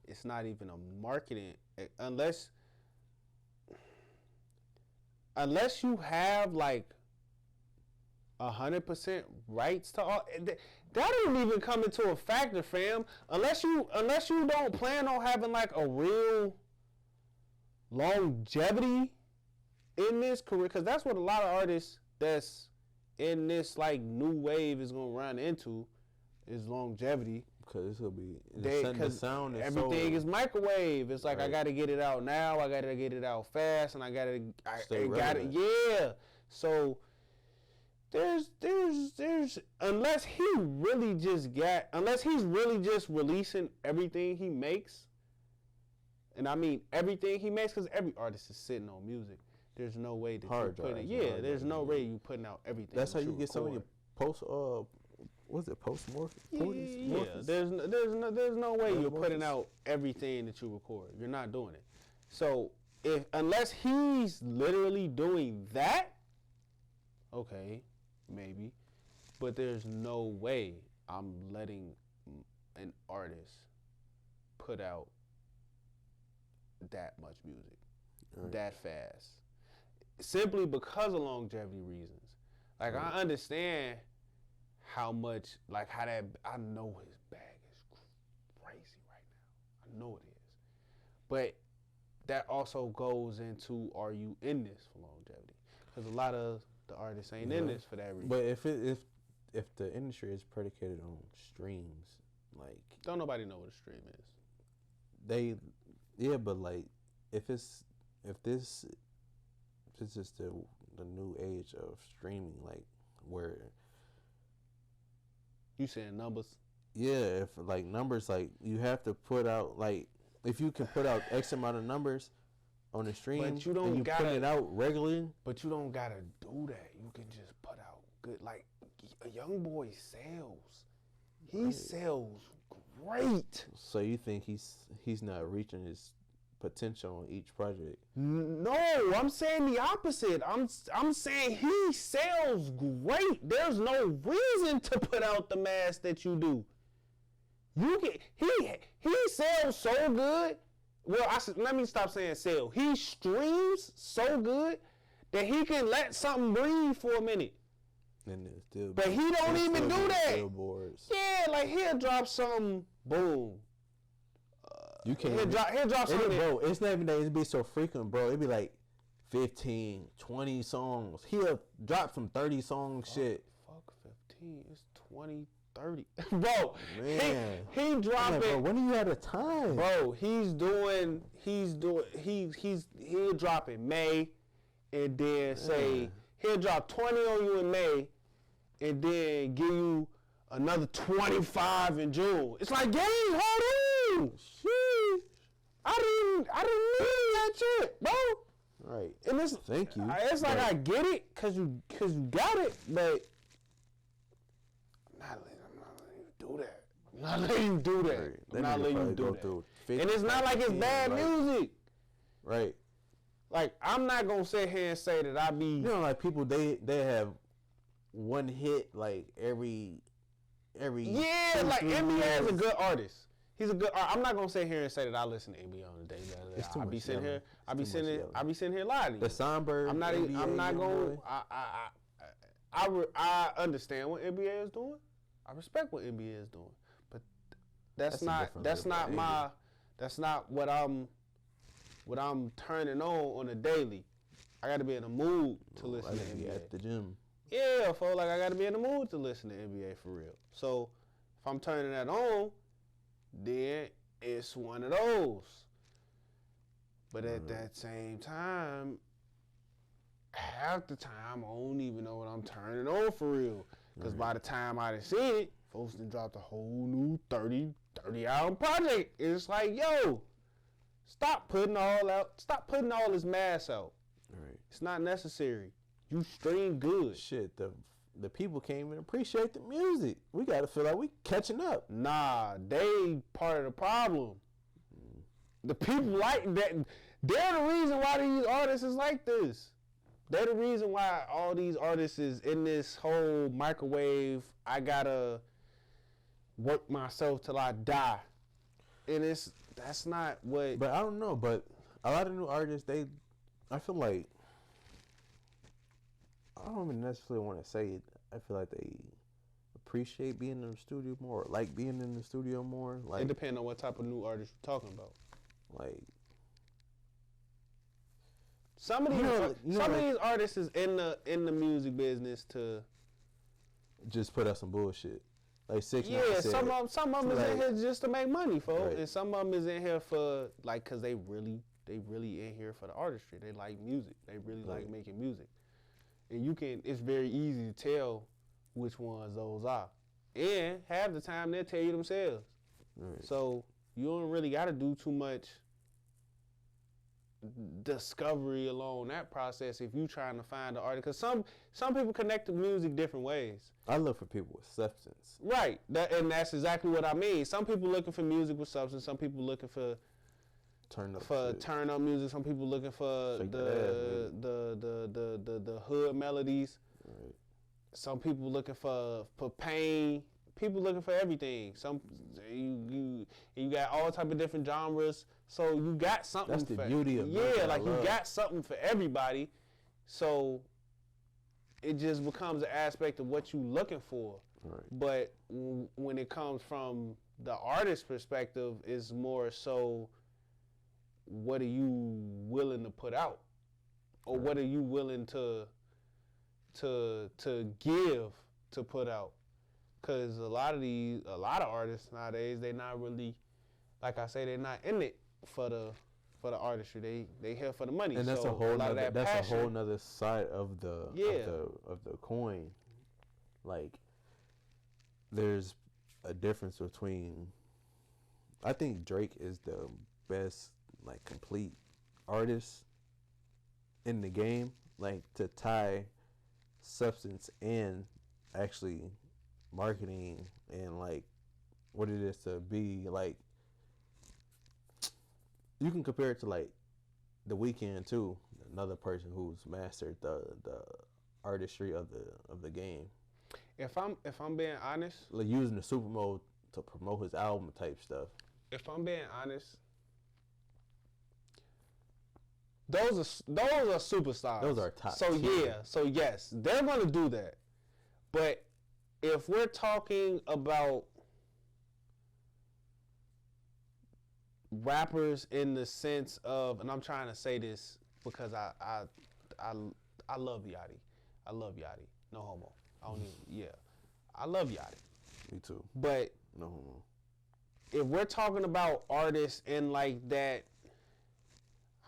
It's not even a marketing unless you have like 100% rights to all. That don't even come into a factor, fam. Unless you don't plan on having like a real longevity in this career, because that's what a lot of artists that's in this like new wave is gonna run into, is longevity. Because it's gonna be the sound is everything is microwave. It's like, right. I gotta get it out now. I gotta get it out fast, and I got it. Yeah. So there's unless he's really just releasing everything he makes, and I mean everything he makes, because every artist is sitting on music. There's no way that you're putting it. Yeah, there's no way you putting out everything. That's how you get some of your post-morph? Yeah. There's no way you're putting out everything that you record. You're not doing it. So unless he's literally doing that, okay, maybe. But there's no way I'm letting an artist put out that much music that fast. Simply because of longevity reasons. Like, I understand how much, like, how that, I know his bag is crazy right now. I know it is. But that also goes into, are you in this for longevity? Because a lot of the artists ain't in this for that reason. But if the industry is predicated on streams, like, don't nobody know what a stream is. But like, if this is the new age of streaming, like, where you saying numbers? Yeah, if like numbers, like, you have to put out, like, if you can put out X amount of numbers on the stream, but you don't gotta put it out regularly. But you don't gotta do that. You can just put out good. Like, a young boy sells. He sells great. So you think he's not reaching his potential on each project? No, I'm saying the opposite. I'm saying he sells great. There's no reason to put out the mass that you do. He sells so good. Well, let me stop saying sell. He streams so good that he can let something breathe for a minute. And still, but he don't even do that. Billboards. Yeah, like, he'll drop something, boom. You can't. He'll drop something. Bro, it's not even that it be so frequent, bro. It'd be like 15, 20 songs. He'll drop some 30 song shit. Fuck 15. It's 20, 30. Bro, man. He dropping. Bro, when do you have the time? Bro, he'll drop in May, and then say, he'll drop 20 on you in May, and then give you another 25 in June. It's like, gang, hold on. Shit. I didn't need that shit, bro. Right. And thank you. It's like, I get it, cause you got it, but I'm not letting you do that. I'm not letting you do that. Right. I'm not letting you do that. 50, and it's not like it's bad music. Right. Like, I'm not gonna sit here and say that I be. You know, like, people they have one hit like every. Yeah, like, NBA is a good artist. He's a good. I'm not gonna sit here and say that I listen to NBA on a daily. I be sitting here lying. The Songbird. I'm not going. I understand what NBA is doing. I respect what NBA is doing, but that's not what I'm turning on a daily. I got to be in the mood to listen to NBA at the gym. Yeah, I feel like I got to be in the mood to listen to NBA for real. So if I'm turning that on, then it's one of those. But at that same time, half the time I don't even know what I'm turning on for real. Because by the time I done seen it, folks done dropped a whole new 30 album project. It's like, yo, stop putting all this mass out. Right. It's not necessary. You stream good. Shit, the people can't even appreciate the music. We gotta feel like we catching up. Nah, they part of the problem. The people like that. They're the reason why these artists is like this. They're the reason why all these artists is in this whole microwave. I gotta work myself till I die, and that's not what. But I don't know. But a lot of new artists, I feel like, I don't even necessarily want to say it. I feel like they appreciate being in the studio more, or like being in the studio more. Like, It depends on what type of new artist you're talking about. like Some of these artists is in the music business to just put out some bullshit. Like 6 yeah. Some of them is in like, here just to make money, folks, right. and some of them is in here for like because they really in here for the artistry. They like music. They really like making music, and it's very easy to tell which ones those are. And half the time they'll tell you themselves. Right. So you don't really got to do too much discovery along that process if you trying to find the artist. Because some people connect to music different ways. I look for people with substance. Right. And that's exactly what I mean. Some people looking for music with substance. Some people looking for turn up music. Some people looking for the hood melodies. Right. Some people looking for pain. People looking for everything. You got all type of different genres. So you got something. That's the beauty of music. Like you got something for everybody. So it just becomes an aspect of what you looking for. Right. But when it comes from the artist perspective, it's more so what are you willing to put out, or what are you willing to give to put out. Because a lot of artists nowadays, they not really, like I say, they're not in it for the artistry. They here for the money. And that's so a whole passion, nother side of the coin. Like, there's a difference between. I think Drake is the best, like, complete artist in the game. Like, to tie substance and actually marketing and like what it is to be like. You can compare it to like The Weeknd too, another person who's mastered the artistry of the game. If I'm being honest, like using the super mode to promote his album type stuff. If I'm being honest, those are superstars. Those are top. So tier. yeah, so yes, they're gonna do that. But if we're talking about rappers in the sense of, and I'm trying to say this because I love Yachty. I love Yachty. No homo. I love Yachty. Me too. But no homo. If we're talking about artists in like that,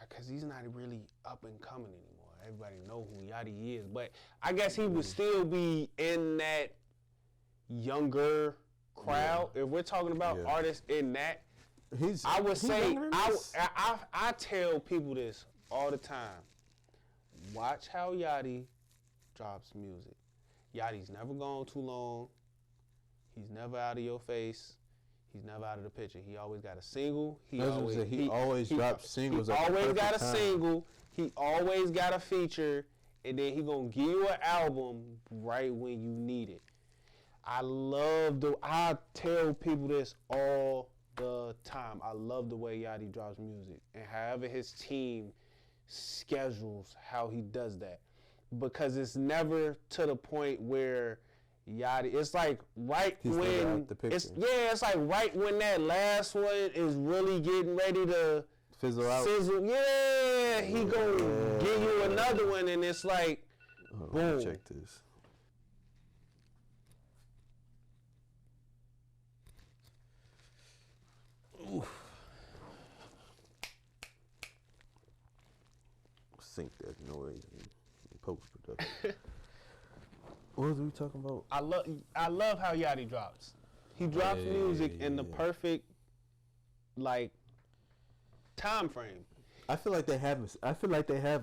because he's not really up and coming anymore. Everybody know who Yachty is, but I guess he would still be in that younger crowd. Yeah. If we're talking about artists in that, I would say I tell people this all the time. Watch how Yachty drops music. Yachty's never gone too long. He's never out of your face. He's never out of the picture. He always got a single. He always drops singles. He always got a single. He always got a feature, and then he gonna give you an album right when you need it. I tell people this all the time. I love the way Yachty drops music, and however his team schedules how he does that, because it's never to the point where Yachty, it's like it's like right when that last one is really getting ready to fizzle out. Yeah, he gonna give you another one, and it's like, boom. Check this. Oof. Sync that noise in post production. What was we talking about? I love how Yachty drops. He drops music in the perfect like time frame. I feel like they have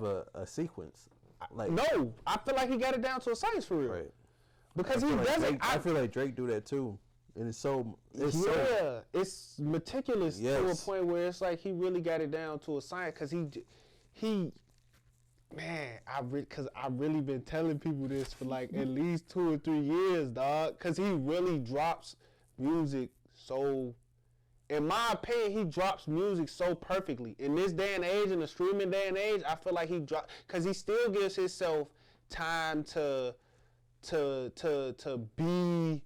a sequence. Like, no, I feel like he got it down to a science for real. Right. Because he doesn't. I feel like Drake do that too, and it's meticulous to a point where it's like he really got it down to a science. Because he Man, cause I really been telling people this for like at least 2 or 3 years, dog. Cause he really drops music so. In my opinion, he drops music so perfectly. In this day and age, in the streaming day and age, I feel like he drops because he still gives himself time to be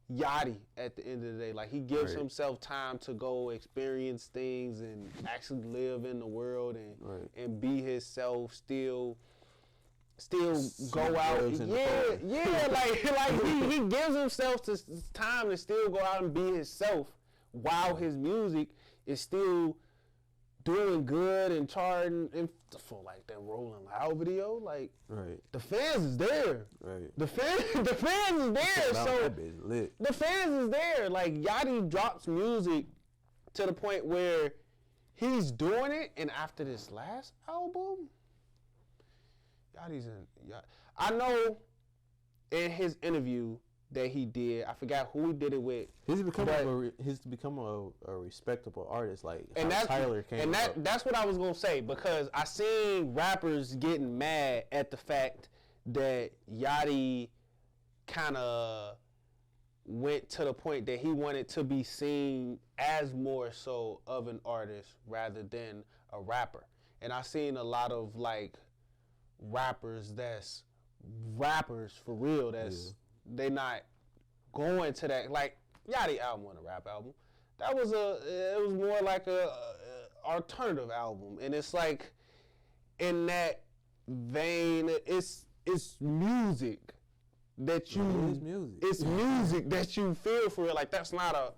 Yachty at the end of the day. Like he gives himself time to go experience things and actually live in the world and be himself. Still go out. Yeah, like he gives himself time to still go out and be himself. While his music is still doing good and charting, and for like that Rolling Loud video, like the fans is there. The fans is there. So the fans is there. Like Yachty drops music to the point where he's doing it, and after this last album, I know in his interview that he did, I forgot who he did it with. He's become a respectable artist, like and Tyler came. And that's what I was gonna say, because I seen rappers getting mad at the fact that Yachty kind of went to the point that he wanted to be seen as more so of an artist rather than a rapper. And I seen a lot of like rappers that's rappers for real. They not going to that, like Yachty album wasn't a rap album. It was more like a alternative album, and it's like in that vein. It's music that you it's music that you feel for real. Like it's not a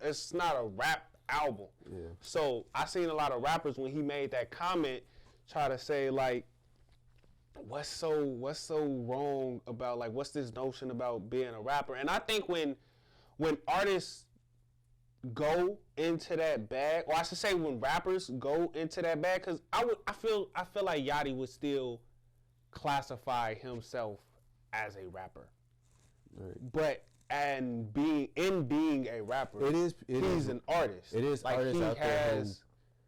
rap album. Yeah. So I seen a lot of rappers when he made that comment try to say like, what's so wrong about, like, what's this notion about being a rapper? And I think when artists go into that bag, or I should say when rappers go into that bag, because I feel like Yachty would still classify himself as a rapper, but being a rapper, he's an artist. It is like artists out there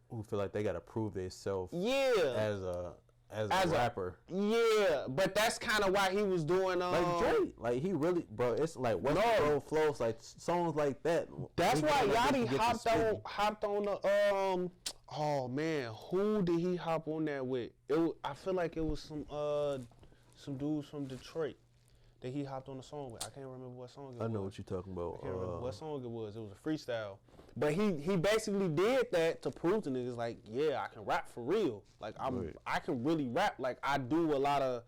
who feel like they gotta prove themselves as a rapper. Yeah, but that's kind of why he was doing like Drake. Like he really, bro, it's like West Road flows, like songs like that. That's why Yachty hopped on the oh man, who did he hop on that with? I feel like it was some dudes from Detroit that he hopped on the song with. I can't remember what song it was. I know what you're talking about. I can't remember what song it was. It was a freestyle. But he basically did that to prove to niggas like, yeah, I can rap for real. Like I can really rap. Like I do a lot of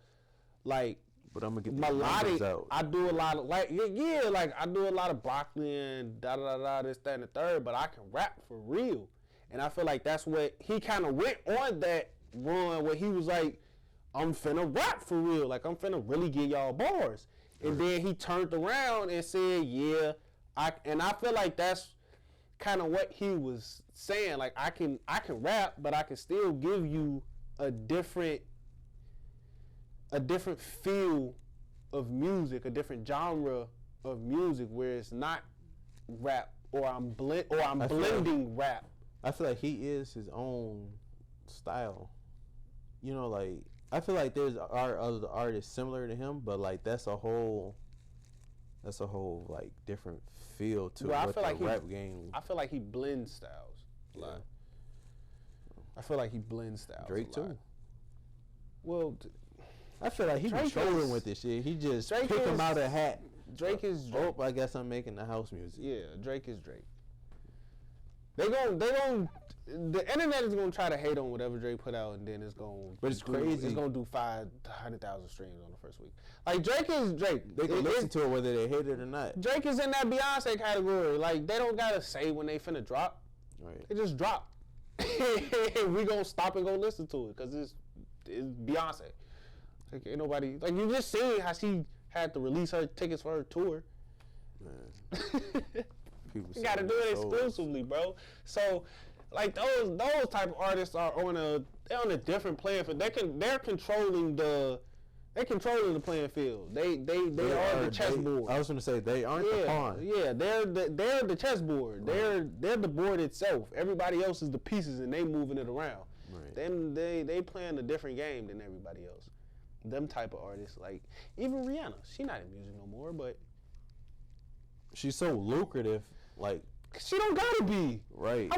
like, but I'm gonna get melodic out. I do a lot of like like I do a lot of broccoli and this, that, and the third, but I can rap for real. And I feel like that's what he kind of went on that run where he was like, I'm finna rap for real. Like, I'm finna really get y'all bars. And then he turned around and said, yeah, I feel like that's kind of what he was saying. Like, I can rap, but I can still give you a different feel of music, a different genre of music where it's not rap, or I'm blending rap. I feel like he is his own style. You know, like, I feel like there's other artists similar to him, but like that's a whole like different feel to rap game. I feel like he blends styles a lot. I feel like he blends styles. Drake too. Well, I feel like he be trolling with this shit. He just pick him out a hat. Drake is Drake. Oh, I guess I'm making the house music. Yeah, Drake is Drake. The internet is gonna try to hate on whatever Drake put out, and then it's gonna. But it's crazy. It's gonna do 500,000 streams on the first week. Like Drake is Drake. They can listen to it whether they hate it or not. Drake is in that Beyonce category. Like they don't gotta say when they finna drop. Right. They just drop. We gonna stop and go listen to it because it's Beyonce. Like ain't nobody, like you just seen how she had to release her tickets for her tour. Man. You gotta do it exclusively, bro. So, like those type of artists are on a different playing field. They're controlling the playing field. They are the chessboard. I was gonna say they aren't the pawn. Yeah, they're the chessboard. They're the board itself. Everybody else is the pieces, and they moving it around. Right. Then they playing a different game than everybody else. Them type of artists, like even Rihanna, she not in music no more, but She's so lucrative, like she don't gotta be. right. I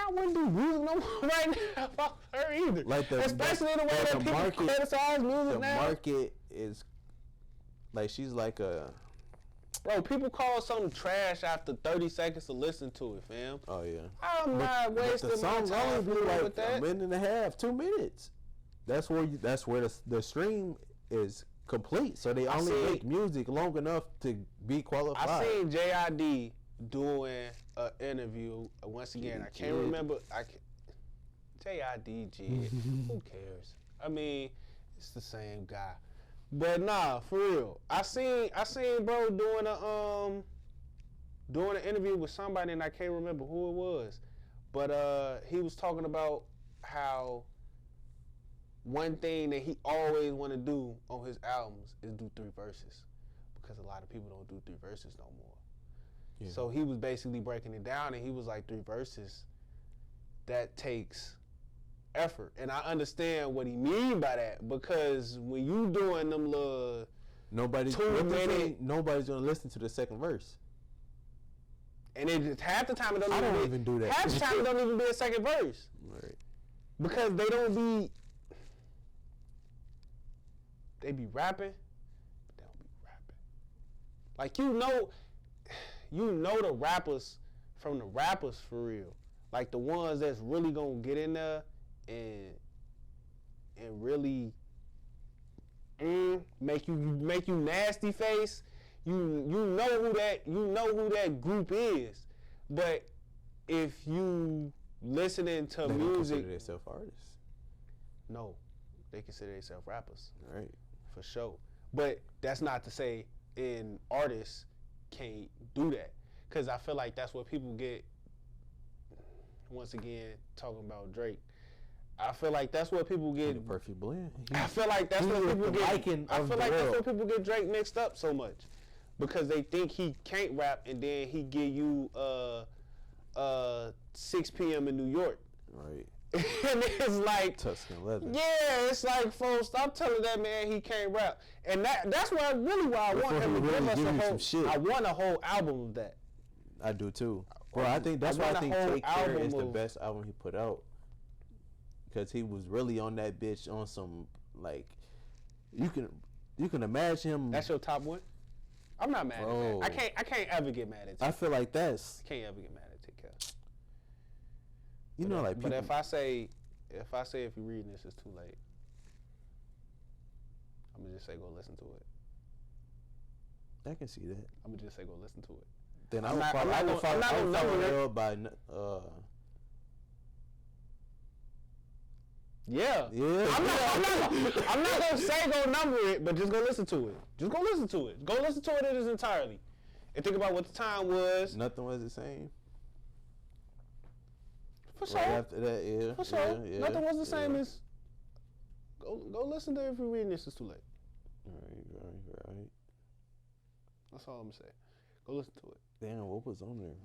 wouldn't do music no more right now about her either. Like especially the way that people market, criticize music the now. The market is like she's like a. Bro, people call something trash after 30 seconds to listen to it, fam. Oh yeah. I'm not wasting the my song time only be like with that. a minute and a half, 2 minutes. That's where the stream is complete. So they only make music long enough to be qualified. I seen JID doing an interview once again. I can't remember. JID Jid. Who cares? I mean, it's the same guy. But nah, for real. I seen bro doing an interview with somebody and I can't remember who it was. But he was talking about how one thing that he always want to do on his albums is do 3 verses, because a lot of people don't do 3 verses no more. Yeah. So he was basically breaking it down, and he was like, 3 verses, that takes effort. And I understand what he mean by that, because when you doing them little nobody's gonna listen to the second verse. And it half the time it I don't even do that. Half the time it don't even be a second verse. Right. Because they be rapping, but they don't be rapping. Like you know the rappers from the rappers for real. Like the ones that's really gonna get in there and really make you nasty face. You know who that group is. But if you listening to they music, consider themselves artists. No, they consider themselves rappers. Right. For sure. But that's not to say artists can't do that. Because I feel like that's what people get, once again, talking about Drake. I feel like that's what people get. The perfect blend. I feel like that's what people get. I feel like that's what people get Drake mixed up so much. Because they think he can't rap and then he give you 6 p.m. in New York. Right. And it's like Tuscan leather. Yeah, it's like, folks, stop telling that man he can't rap. And that's why I want him to give us I want a whole album of that. I do too. Bro, I think that's why I think Take Care is the best album he put out. Because he was really on that bitch on some, like, you can imagine him. That's your top one? I'm not mad at that. I can't ever get mad at Take Care. I feel like I can't ever get mad at Take Care. You know, like, but if I say if you're reading this, it's too late. I'm gonna just say go listen to it. I can see that. I'm gonna just say go listen to it. Then I will follow by Yeah. I'm not gonna say go number it, but just go listen to it. Just go listen to it. Go listen to it in its entirety, and think about what the time was. Nothing was the same. For sure. Right after that, yeah. For sure. Yeah, nothing was the same as. Go listen to it if you're reading this. It's too late. Right. That's all I'm gonna say. Go listen to it. Damn, what was on there?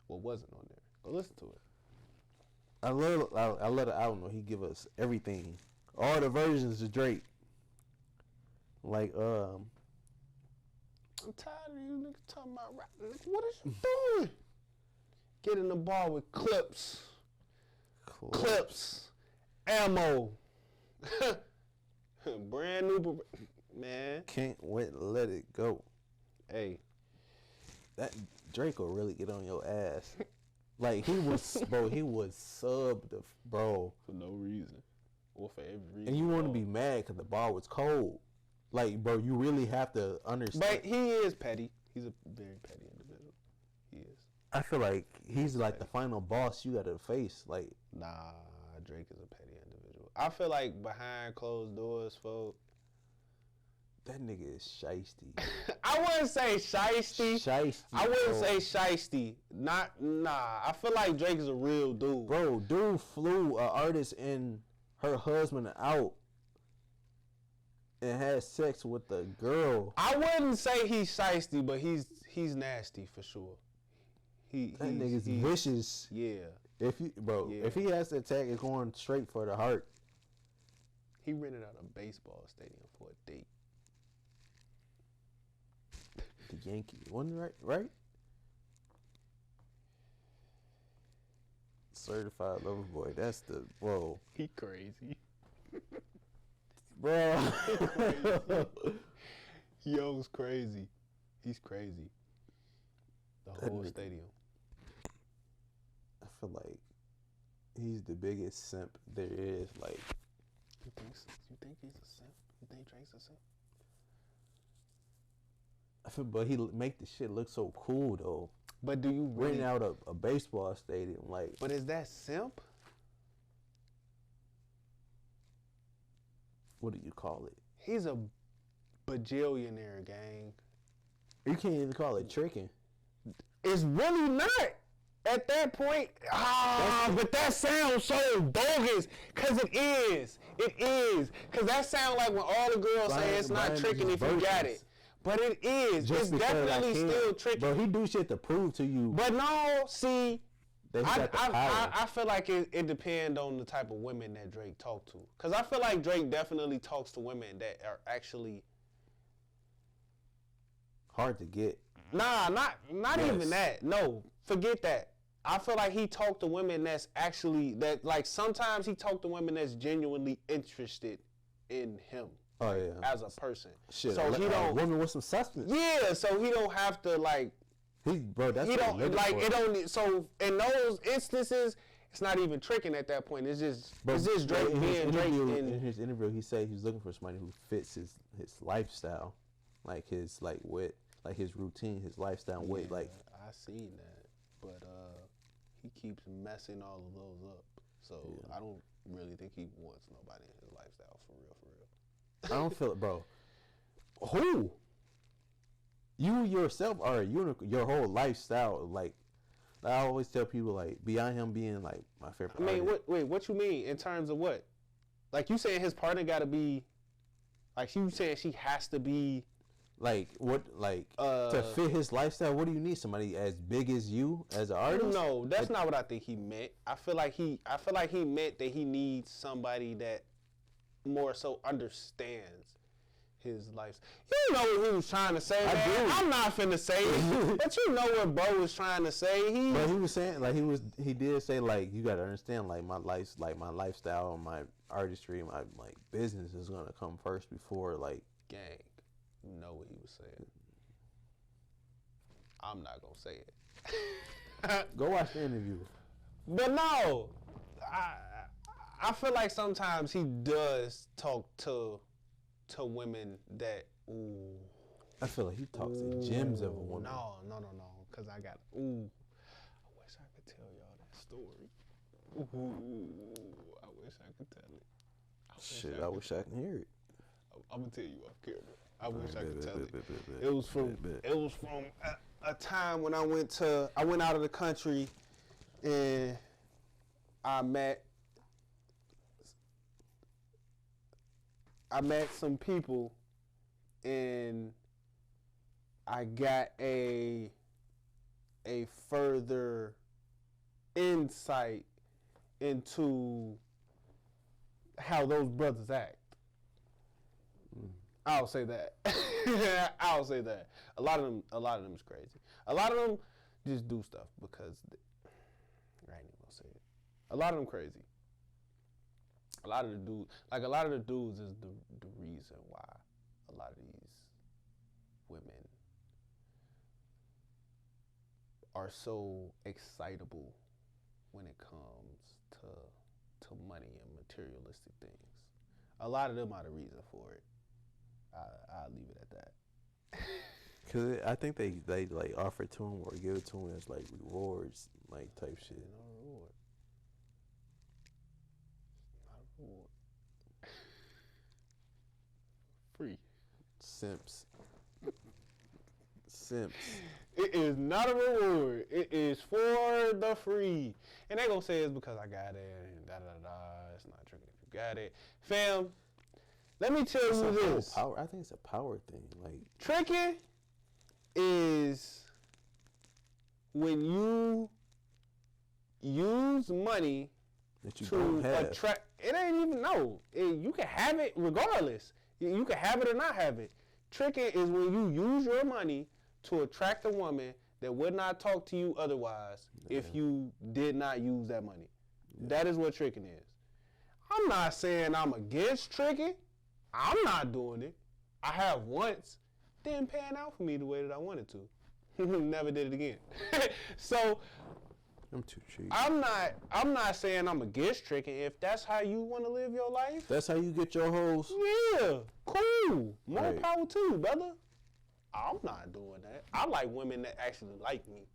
What wasn't on there? Go listen to it. I love the album though. He give us everything, all the versions of Drake. Like I'm tired of you niggas talking about rap. What is you doing? Get in the bar with clips, ammo, brand new, man. Can't wait to let it go. Hey, that Drake will really get on your ass. Like he was subbed, bro, for no reason or for every reason. And you want to be mad because the bar was cold. Like, bro, you really have to understand. But he is petty. He's a very petty individual. He is. I feel like he's like the final boss you got to face. Like, nah, Drake is a petty individual. I feel like behind closed doors, folks, that nigga is shiesty. I wouldn't say shiesty. I wouldn't say shiesty. I feel like Drake is a real dude. Bro, dude flew an artist and her husband out and had sex with the girl. I wouldn't say he's shiesty, but he's nasty for sure. That nigga's vicious. Yeah. If he has to attack, it's going straight for the heart. He rented out a baseball stadium for a date. The Yankees, wasn't right? Certified lover boy. That's the bro. He crazy. Bro. Yo's crazy. He's crazy. The whole stadium. I feel like he's the biggest simp there is. Like, you think he's a simp? You think Drake's a simp? but he make the shit look so cool though. But do you really renting out a baseball stadium? Like, but is that simp? What do you call it? He's a bajillionaire, gang. You can't even call it tricking. It's really not. At that point, but that sounds so bogus. Cause it is. Cause that sounds like when all the girls say it's not tricking if you got it. But it is. It's definitely still tricking. But he do shit to prove to you. But no, see, that he got the power. I feel like it depends on the type of women that Drake talk to. Cause I feel like Drake definitely talks to women that are actually hard to get. Nah, not even that. No, forget that. I feel like he talked to women that's actually like sometimes he talked to women that's genuinely interested in him. Oh yeah, as a person. Shit, so he don't woman with some substance. Yeah, so he don't have to like. That's he don't like it. Don't so in those instances, it's not even tricking at that point. It's just Drake being Drake. In his interview, he said he was looking for somebody who fits his lifestyle, like his with like his routine, his lifestyle with like. I seen that, but he keeps messing all of those up. So I don't really think he wants nobody in his lifestyle for real. I don't feel it, bro. Who? You yourself are your whole lifestyle. Like I always tell people, like beyond him being like my favorite. I mean, what you mean in terms of what? Like you saying his partner got to be, like you saying she has to be, like what? Like to fit his lifestyle. What do you need? Somebody as big as you as an artist? No, that's not what I think he meant. I feel like he meant that he needs somebody that more so understands his life. You know what he was trying to say, man. I'm not finna say it, but you know what bro was trying to say. But he was saying like he did say like you gotta understand like my lifestyle, my artistry, my like business is gonna come first before like gang. You know what he was saying. I'm not gonna say it. Go watch the interview. But no, I feel like sometimes he does talk to women that I feel like he talks in gems of a woman. No, because I got I wish I could tell y'all that story. I wish I could tell it. I wish I can hear it. I'm gonna tell you off camera. I wish I could tell it. It was from a time when I went out of the country and I met some people and I got a further insight into how those brothers act. I'll say that. I'll say that. A lot of them is crazy. A lot of them just do stuff because I ain't even gonna say it. A lot of them crazy. A lot of the dudes is the reason why a lot of these women are so excitable when it comes to money and materialistic things. A lot of them are the reason for it. I'll leave it at that. Cause I think they like offer it to him or give it to him as like rewards, like type shit. No reward. Not a reward. Free. Simps. It is not a reward. It is for the free. And they gonna say it's because I got it and da. It's not tricking if you got it. Fam, let me tell you this. I think it's a power thing. Like tricking is when you use money that you to don't have. attract. It ain't even you can have it regardless. You can have it or not have it. Tricking is when you use your money to attract a woman that would not talk to you otherwise if you did not use that money. That is what tricking is. I'm not saying I'm against tricking. I'm not doing it. I have once. Didn't pan out for me the way that I wanted to. Never did it again. So I'm too cheap. I'm not saying I'm against tricking. If that's how you want to live your life, That's how you get your hoes. yeah, cool. More Right. power to you, brother. I'm not doing that. I like women that actually like me.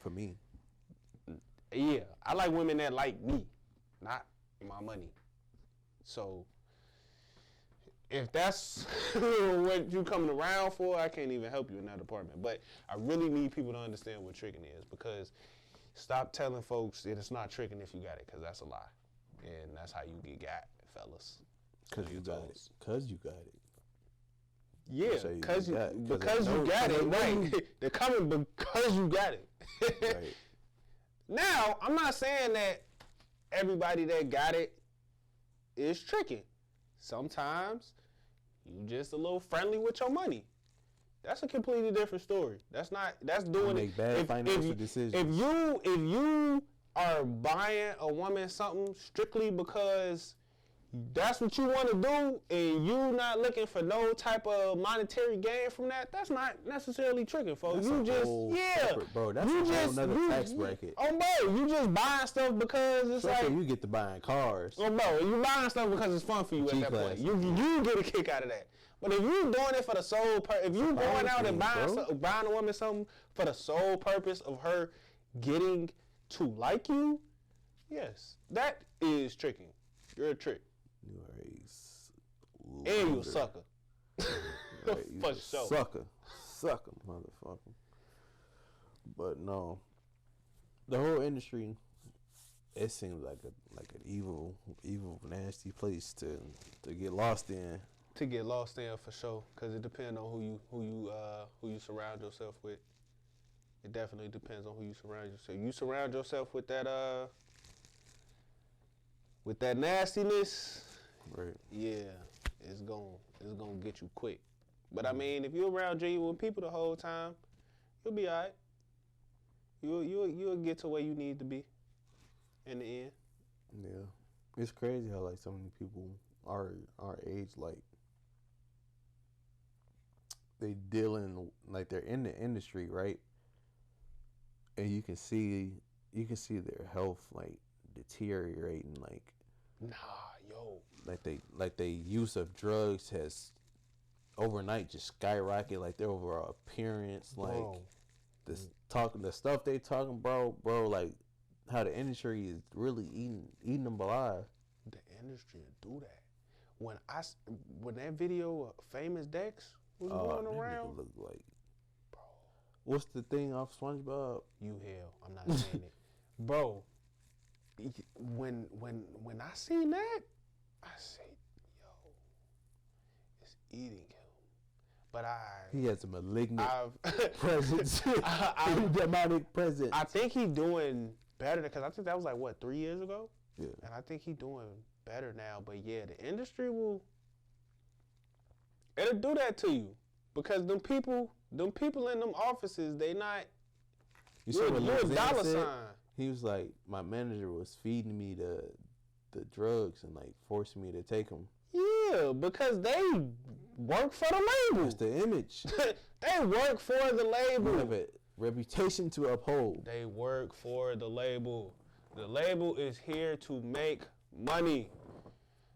For me. Yeah, I like women that like me, not my money. So if that's what you coming around for, I can't even help you in that department. But I really need people to understand what tricking is, because stop telling folks that it's not tricking if you got it, because that's a lie. And that's how you get got, fellas. Because you got it. Because you got it. Yeah, because you got it, right. right. They're coming because you got it. Right. Now, I'm not saying that everybody that got it is tricking. Sometimes you just a little friendly with your money. That's a completely different story. That's doing make bad financial decisions. If you are buying a woman something strictly because that's what you want to do, and you not looking for no type of monetary gain from that, that's not necessarily tricking, folks. That's you a just whole separate, bro. That's a whole nother tax bracket. Oh, bro, you just buying stuff because it's Especially like you get to buying cars. Oh, bro, you buying stuff because it's fun for you at that point. You get a kick out of that. But if you doing it for the sole if you going out and buying a woman something for the sole purpose of her getting to like you, yes, that is tricking. You're a trick. You are a And you a sucker. Right, you For a sure. Sucker, motherfucker. But no, the whole industry, it seems like an evil, nasty place to get lost in. To get lost in, for sure, because it depends on who you surround yourself with. It definitely depends on who you surround yourself. You surround yourself with that nastiness. Right. Yeah, it's gonna get you quick. But I mean, if you're around genuine people the whole time, you'll be alright. You'll get to where you need to be in the end. Yeah, it's crazy how like so many people our age, like they dealing, like they're in the industry, right? And you can see their health like deteriorating, like like they use of drugs has overnight just skyrocketed, like their overall appearance, like the stuff they talking, bro, like how the industry is really eating them alive. The industry will do that. When that video of Famous Dex was going around, look like, bro. What's the thing off SpongeBob? You hell, I'm not saying it, bro. When I seen that, I said, yo, it's eating him. But he has a malignant presence, demonic presence. I think he's doing better, because I think that was like what, 3 years ago. Yeah. And I think he's doing better now. But yeah, the industry it'll do that to you, because them people in them offices, they not. You're a dollar sign. He was like, my manager was feeding me the drugs and like forcing me to take them. Yeah, because they work for the label. That's the image. They work for the label. We have a reputation to uphold. They work for the label. The label is here to make money.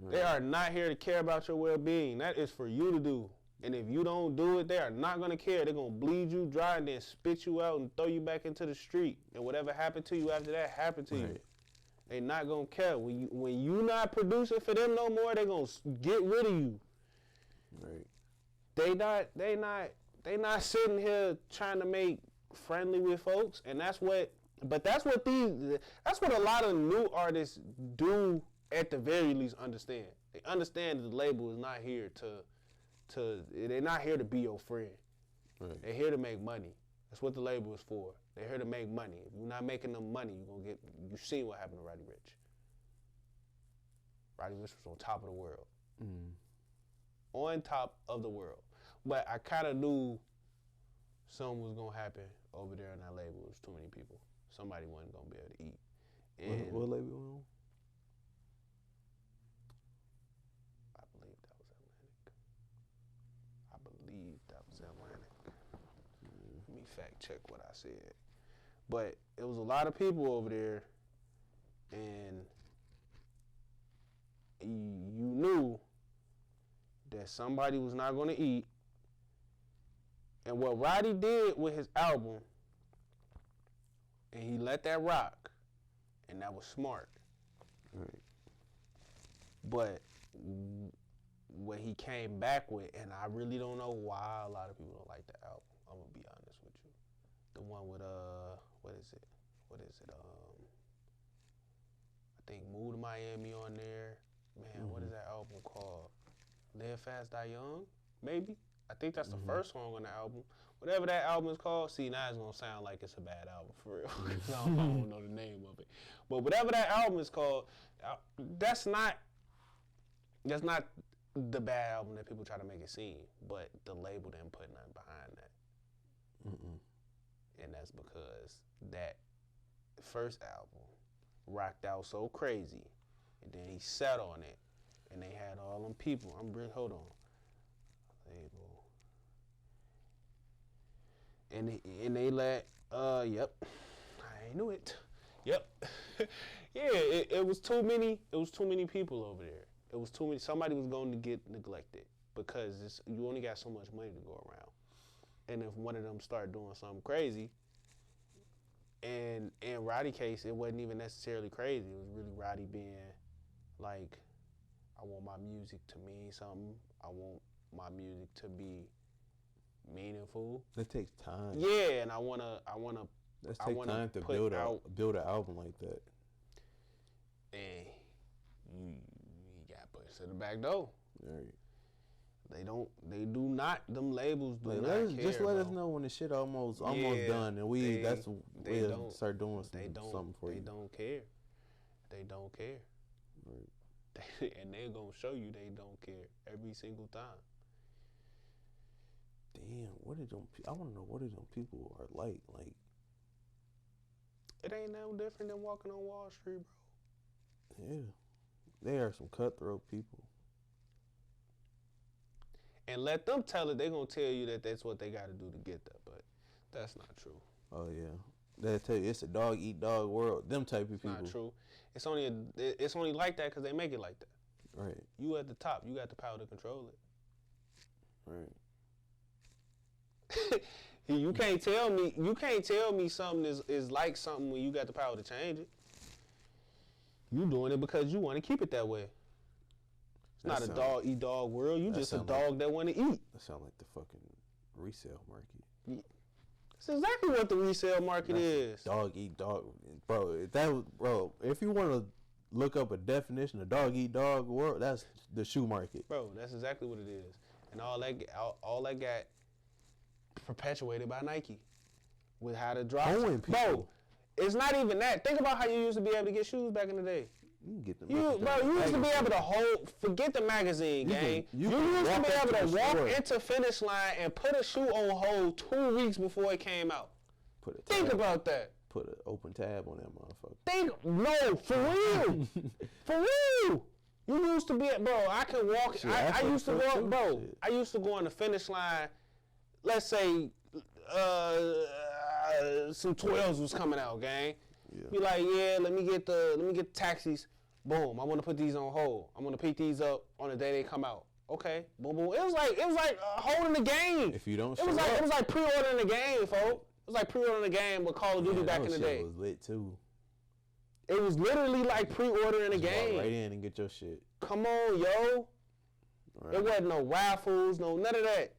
Right. They are not here to care about your well-being. That is for you to do. And if you don't do it, they are not going to care. They're going to bleed you dry and then spit you out and throw you back into the street. And whatever happened to you after that happened to you. They not going to care. When you not producing for them no more, they going to get rid of you. Right. They not sitting here trying to make friendly with folks. And that's what a lot of new artists do, at the very least, understand. They understand that the label is not here they're not here to be your friend. Right. They're here to make money. That's what the label is for. They're here to make money. If you're not making them money, you seen what happened to Roddy Ricch. Roddy Ricch was on top of the world. On top of the world. But I kind of knew something was going to happen over there in that label. It was too many people. Somebody wasn't going to be able to eat. And what label you on? I believe that was Atlantic. Let me fact check what I said. But it was a lot of people over there, and you knew that somebody was not going to eat. And what Roddy did with his album, and he let that rock, and that was smart. Right. But what he came back with, and I really don't know why a lot of people don't like the album. I'm gonna be honest with you. The one with what is it? I think Mood Miami on there. Man, what is that album called? Live Fast, Die Young? Maybe? I think that's the first song on the album. Whatever that album is called, see, now it's gonna sound like it's a bad album for real. I don't know the name of it. But whatever that album is called, that's not the bad album that people try to make it seem. But the label didn't put nothing behind that. And that's because that first album rocked out so crazy, and then he sat on it, and they had all them people. Hold on. Label. And they let, yep, I knew it. Yep. Yeah, it was too many people over there. It was too many. Somebody was going to get neglected because you only got so much money to go around. And if one of them start doing something crazy, and in Roddy's case, it wasn't even necessarily crazy. It was really Roddy being like, I want my music to mean something. I want my music to be meaningful. That takes time. Yeah, and I wanna. That takes time to build an album like that. And you got pushed to the back door. Right. Them labels do not care. Just let us know when the shit almost done, and we'll start doing something for you. They don't care. They don't care. Right. And they're gonna show you they don't care every single time. Damn, I want to know what them people are like. Like, it ain't no different than walking on Wall Street, bro. Yeah, they are some cutthroat people. And let them tell it. They're gonna tell you that that's what they got to do to get there, but that's not true. Oh yeah, they'll tell you it's a dog eat dog world. Them type of people. Not true. It's only like that because they make it like that. Right. You at the top. You got the power to control it. Right. You can't tell me something is like something when you got the power to change it. You doing it because you want to keep it that way. It's not a dog eat dog world. You just a dog that want to eat. That sound like the fucking resale market. Yeah. That's exactly what the resale market is. Dog eat dog, bro. If you want to look up a definition of dog eat dog world, that's the shoe market, bro. That's exactly what it is, and all that got perpetuated by Nike with how to drop. Bro, it's not even that. Think about how you used to be able to get shoes back in the day. You can get them. You used to be able to forget the magazine game. You used to be able to walk into finish line and put a shoe on hold 2 weeks before it came out. Think about that. Put an open tab on that motherfucker. For real. For real. You used to be, bro, I can walk. Shit, I used to go, bro. Shit. I used to go on the finish line. Let's say some 12s was coming out, gang. Yeah. Be like, yeah, let me get the taxis. Boom, I want to put these on hold. I'm gonna pick these up on the day they come out. Okay, boom, boom. It was like holding the game. If you don't, it was like pre-ordering the game, folks. It was like pre-ordering the game with Call of Duty back in the day. It was lit too. It was literally like pre-ordering a game. Walk right in and get your shit. Come on, yo. Right. It wasn't no raffles, none of that.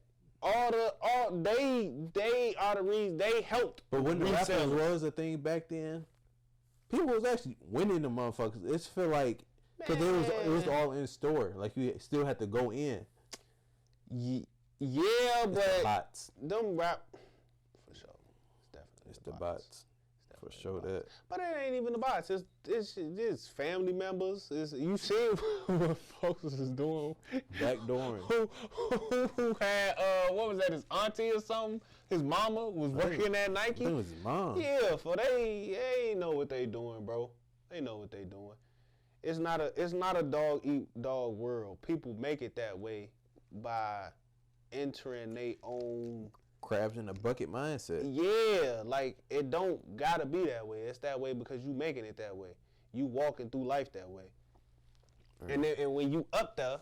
They are the reason they helped. But when the raffles was a thing back then, people was actually winning the motherfuckers. It's feel like because it was all in store. Like you still had to go in. Yeah, but them rap for sure. It's definitely It's the bots. For sure that. But it ain't even the bots. It's family members. You see what folks is doing. Backdooring. Who had what was that? His auntie or something? His mama was working at Nike. I think it was his mom. Yeah, for they know what they doing, bro. They know what they doing. It's not a dog eat dog world. People make it that way by entering their own Crabs in a bucket mindset. Yeah, like it don't gotta be that way. It's that way because you making it that way. You walking through life that way. Right. And when you up there,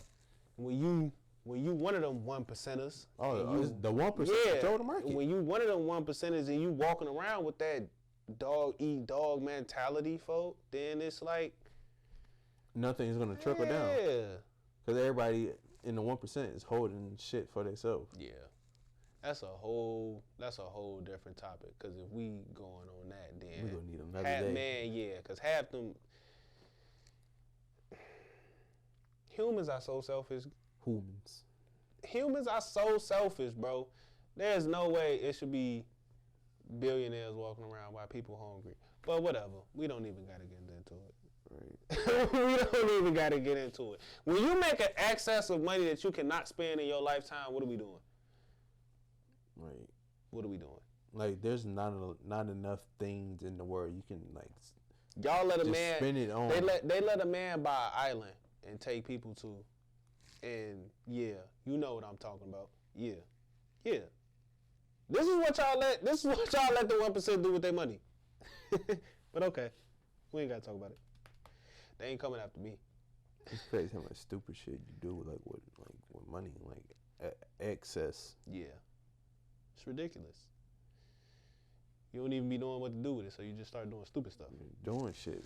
when you one of them 1%ers. Oh, the 1% yeah, control the market. When you one of them 1%ers and you walking around with that dog eat dog mentality, folk, then it's like nothing is gonna trickle down. Yeah. Because everybody in the 1% is holding shit for themselves. Yeah. That's a whole different topic. Because if we going on that, then we're gonna need another day. Man, yeah, because half them humans are so selfish. Humans are so selfish, bro. There's no way it should be billionaires walking around while people hungry. But whatever. We don't even gotta get into it. Right. We don't even gotta get into it. When you make an excess of money that you cannot spend in your lifetime, what are we doing? Right. What are we doing? Like, there's not enough things in the world you can like. Y'all let a man spend it on. They let a man buy an island and take people to, and yeah, you know what I'm talking about. Yeah. This is what y'all let the 1% do with their money. But okay, we ain't gotta talk about it. They ain't coming after me. It's crazy how much stupid shit you do with money, like excess. Yeah. It's ridiculous. You don't even be knowing what to do with it, so you just start doing stupid stuff. Doing shit.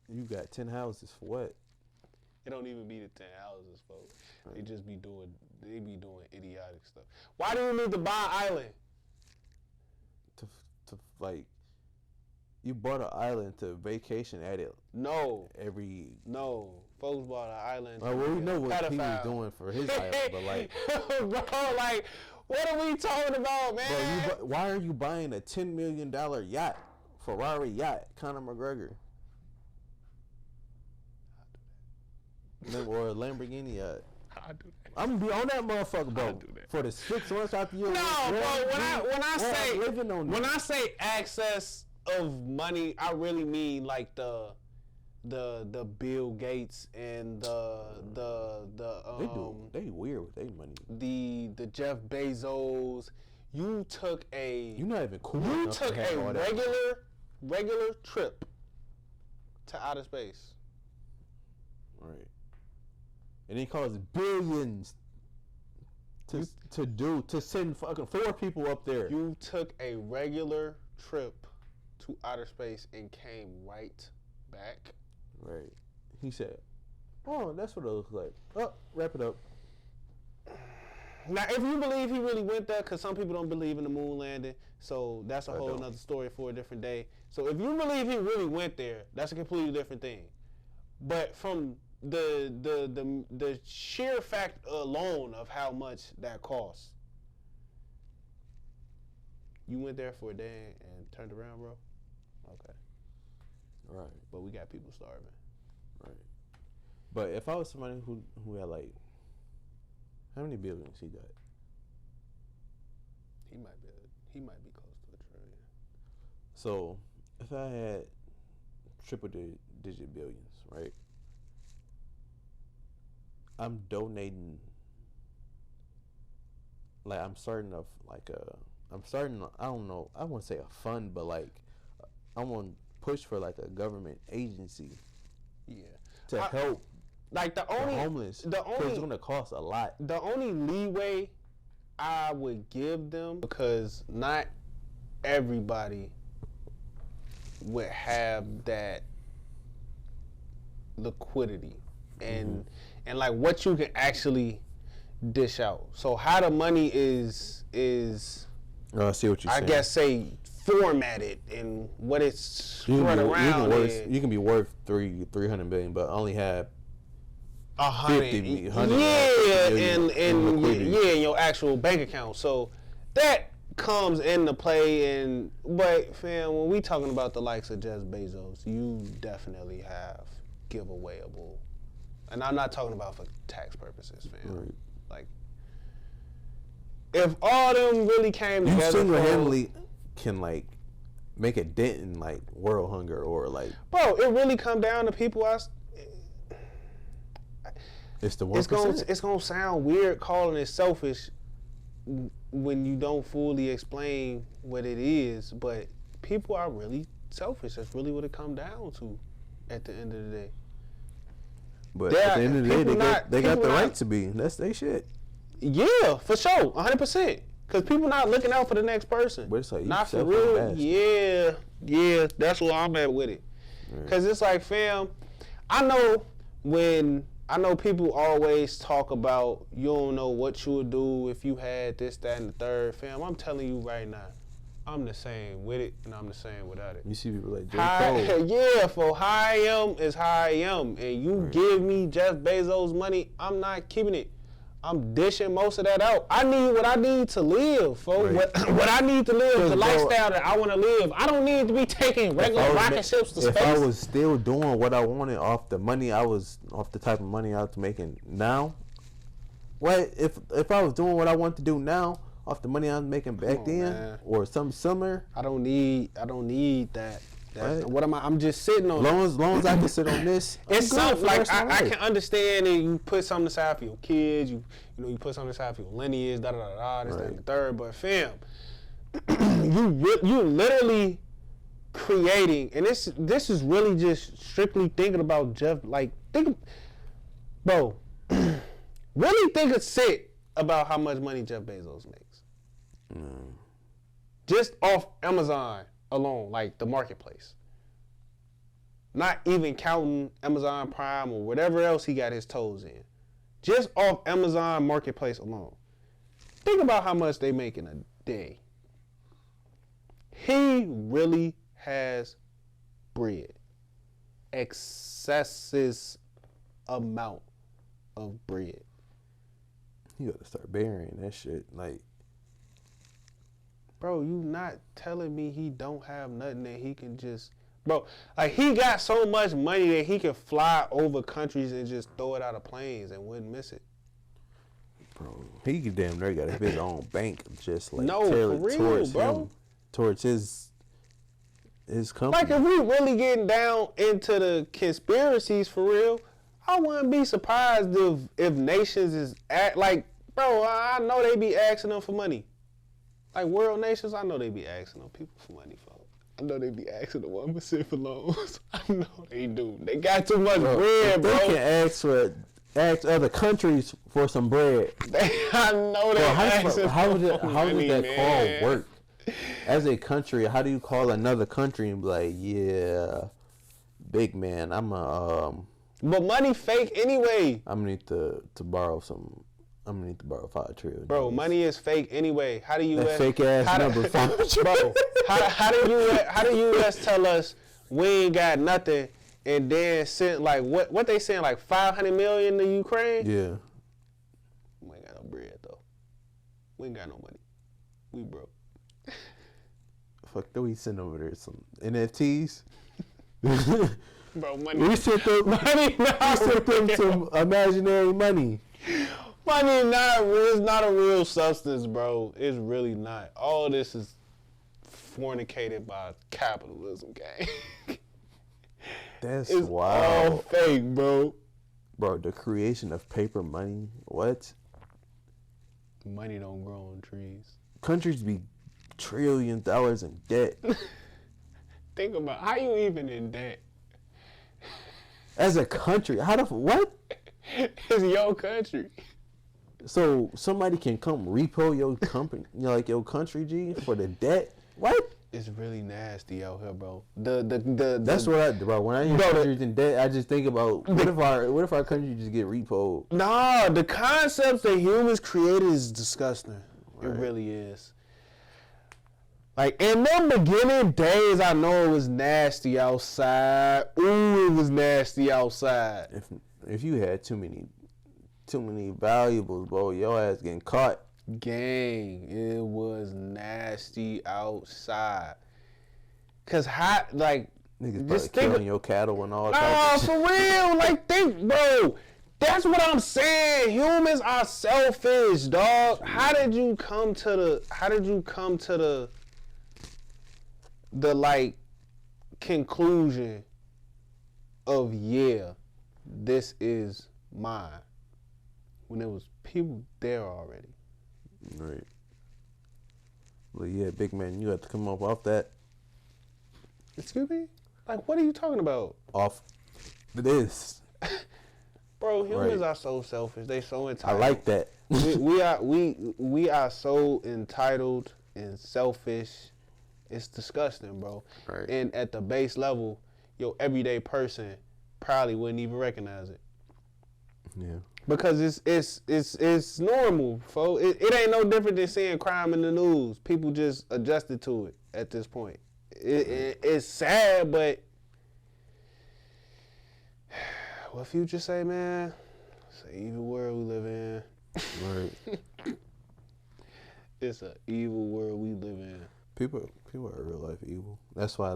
You got 10 houses for what? It don't even be the 10 houses, folks. Right. They be doing idiotic stuff. Why do you need to buy an island? To like, you bought an island to vacation at it. No. Folks bought an island. Well, we know what he was doing for his island, but like, bro, like, what are we talking about, man? Bro, why are you buying a $10 million yacht, Ferrari yacht, Conor McGregor? I'll do that. Or a Lamborghini yacht. I'll do that. I'm gonna be on that motherfucker, bro. I'll do that. For the 6 months after you. No, bro. When I say access of money, I really mean like the Bill Gates and they weird with their money. The Jeff Bezos. You took You're not even cool. You took a regular trip to outer space. Right. And he costs billions to send fucking 4 people up there. You took a regular trip to outer space and came right back. Right. He said, "Oh, that's what it looks like." Oh, wrap it up. Now, if you believe he really went there, because some people don't believe in the moon landing, so that's a whole nother story for a different day. So if you believe he really went there, that's a completely different thing. But from the sheer fact alone of how much that costs, you went there for a day and turned around, bro? Okay. Right. But we got people starving. Right. But if I was somebody who had like, how many billions he got? He might be close to $1 trillion. So if I had triple-digit billions, right? I'm donating. Like I don't know. I wouldn't say a fund, but like I want to push for like a government agency. Yeah. To help. Like the homeless. Because it's gonna cost a lot. The only leeway I would give them, because not everybody would have that liquidity and like what you can actually dish out. So how the money is I see what you're saying. I guess say formatted and what it's spread around. You can be worth 300 billion, but only have 100 in your actual bank account. So that comes into play, but fam, when we talking about the likes of Jeff Bezos, you definitely have giveawayable, and I'm not talking about for tax purposes, fam. Right. Like, if all them really came You together, single-handedly can like make a dent in like world hunger or like. bro, it really come down to people. It's the 1%. It's gonna sound weird calling it selfish when you don't fully explain what it is, but people are really selfish. That's really what it come down to at the end of the day. But at the end of the day, they got the right to be. That's their shit. Yeah, for sure, 100%. Because people not looking out for the next person. But it's like, not for real. Yeah, that's where I'm at with it. Because it's like, fam, I know people always talk about you don't know what you would do if you had this, that, and the third. Fam, I'm telling you right now, I'm the same with it and I'm the same without it. You see people like J. Cole. Yeah, for how I am is how I am. And you give me Jeff Bezos money, I'm not keeping it. I'm dishing most of that out. I need what I need to live, folks. Right. What I need to live, the lifestyle that I want to live. I don't need to be taking regular rocket ships to space. If I was still doing what I wanted off the money I was, off the type of money I was making now, if I was doing what I want to do now off the money I was making back then, man, or something similar, I don't need that. Right. What am I? I'm just sitting on. As long as I can sit on this, it's something like I can understand it. You put something aside for your kids. You put something aside for your lineage. This, right, that, and the third. But fam, you literally creating, and this is really just strictly thinking about Jeff. Like bro, really think it's sick about how much money Jeff Bezos makes. Just off Amazon alone, like the marketplace. Not even counting Amazon Prime or whatever else he got his toes in. Just off Amazon Marketplace alone. Think about how much they make in a day. He really has bread. Excessive amount of bread. You gotta start burying that shit. Like, bro, you not telling me he don't have nothing that he can just... Bro, like, he got so much money that he can fly over countries and just throw it out of planes and wouldn't miss it. Bro, he could damn near got his own bank just like for real, towards bro. him, towards his company. Like, if we really getting down into the conspiracies for real, I wouldn't be surprised if nations is like, bro, I know they be asking them for money. Like, world nations, I know they be asking them people for money, folks. I know they be asking the 1% for loans. I know they do. They got too much bread, bro. They can ask other countries for some bread. I know they asking how does that man. call work? As a country, how do you call another country and be like, yeah, big man, But money fake anyway. I'm gonna need to borrow some. I'm gonna need to borrow 5 trillion. Bro, money is fake anyway. How do you fake ass number? Bro, how do U.S. tell us we ain't got nothing and then send like what they saying, like 500 million to Ukraine? Yeah. We ain't got no bread though. We ain't got no money. We broke. Fuck, do we send over there some NFTs? Bro, money. We sent them some imaginary money. Money is not a real substance, bro. It's really not. All this is fornicated by capitalism, gang. That's it's wild. All fake, bro. Bro, the creation of paper money. What? Money don't grow on trees. Countries be $1 trillion in debt. Think about how you even in debt. As a country, what? It's your country. So somebody can come repo your company, like your country, G, for the debt. What? It's really nasty out here, bro. That's what I do, bro. When I hear countries in debt, I just think about what if our country just get repoed? Nah, the concepts that humans created is disgusting. Right. It really is. Like, in the beginning days, I know it was nasty outside. Ooh, it was nasty outside. If you had too many valuables, bro, your ass getting caught. Gang, it was nasty outside. Cause hot, like, Niggas just probably killing think. your cattle and all Nah, types of for real. Like, think, bro. That's what I'm saying. Humans are selfish, dog. How did you come to the like conclusion of this is mine when there was people there already? Right. Well, yeah, big man, you have to come up off that. Excuse me? Like, what are you talking about? Off this. Bro, humans Right. are so selfish. They so I entitled. like that. we are so entitled and selfish. It's disgusting, bro. Right. And at the base level, your everyday person probably wouldn't even recognize it. Yeah. Because it's normal, folks. It ain't no different than seeing crime in the news. People just adjusted to it at this point. It's sad, but what Future say, man? It's an evil world we live in. Right. It's an evil world we live in. People are real life evil. That's why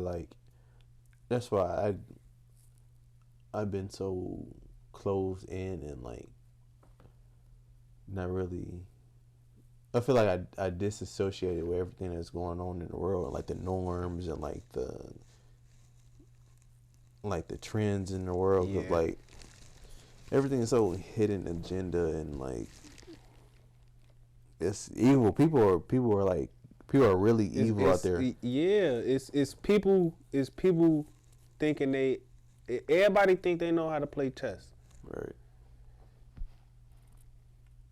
I've been so closed in and like not really. I feel like I disassociated with everything that's going on in the world, like the norms and like the trends in the world. Yeah. Of like everything is so hidden agenda and like it's evil. People are really evil out there. Yeah, it's people thinking everybody think they know how to play chess. Right.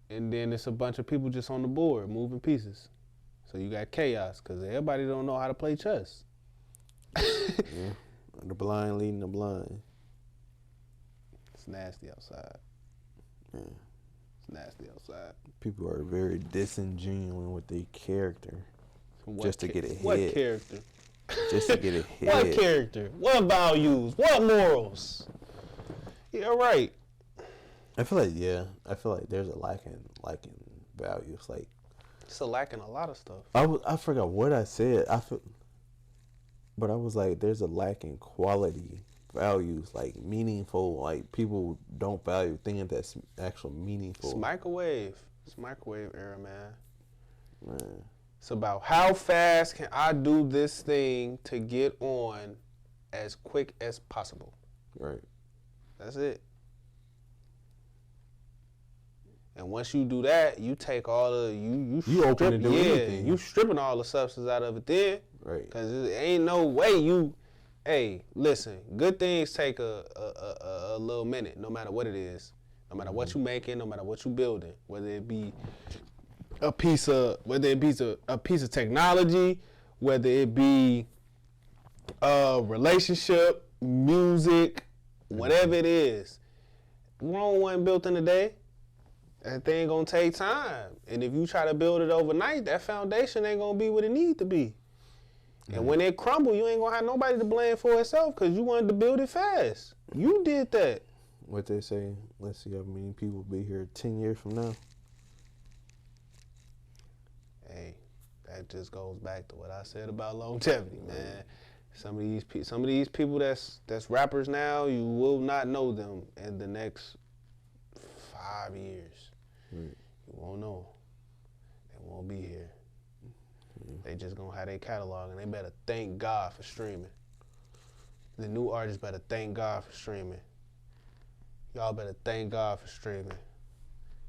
And then it's a bunch of people just on the board moving pieces. So you got chaos because everybody don't know how to play chess. Yeah. The blind leading the blind. It's nasty outside. Yeah. It's nasty outside. People are very disingenuous with their character. Just to get ahead. What character? Just to get ahead. What character? What values? What morals? Yeah, right. I feel like there's a lack in values. Like It's a lack in a lot of stuff. I forgot what I said. But I was like, there's a lack in quality values, like meaningful. Like people don't value things that's actual meaningful. It's microwave. It's microwave era, man. Man. It's about how fast can I do this thing to get on as quick as possible. Right. That's it. And once you do that, you take all the You open to do anything. you stripping all the substance out of it then. Right. Because there ain't no way you. Hey, listen. Good things take a little minute, no matter what it is, no matter what you making, no matter what you building, whether it be a piece of technology, whether it be a relationship, music, whatever it is. Rome wasn't built in a day. That thing gonna take time, and if you try to build it overnight, that foundation ain't gonna be what it need to be. And when it crumble, you ain't gonna have nobody to blame for itself because you wanted to build it fast. You did that. What they say? Let's see how many people be here 10 years from now. Hey, that just goes back to what I said about longevity, man. Some of these people that's rappers now, you will not know them in the next 5 years. Right. You won't know. They won't be here. They just gonna have their catalog, and they better thank God for streaming. The new artists better thank God for streaming. Y'all better thank God for streaming.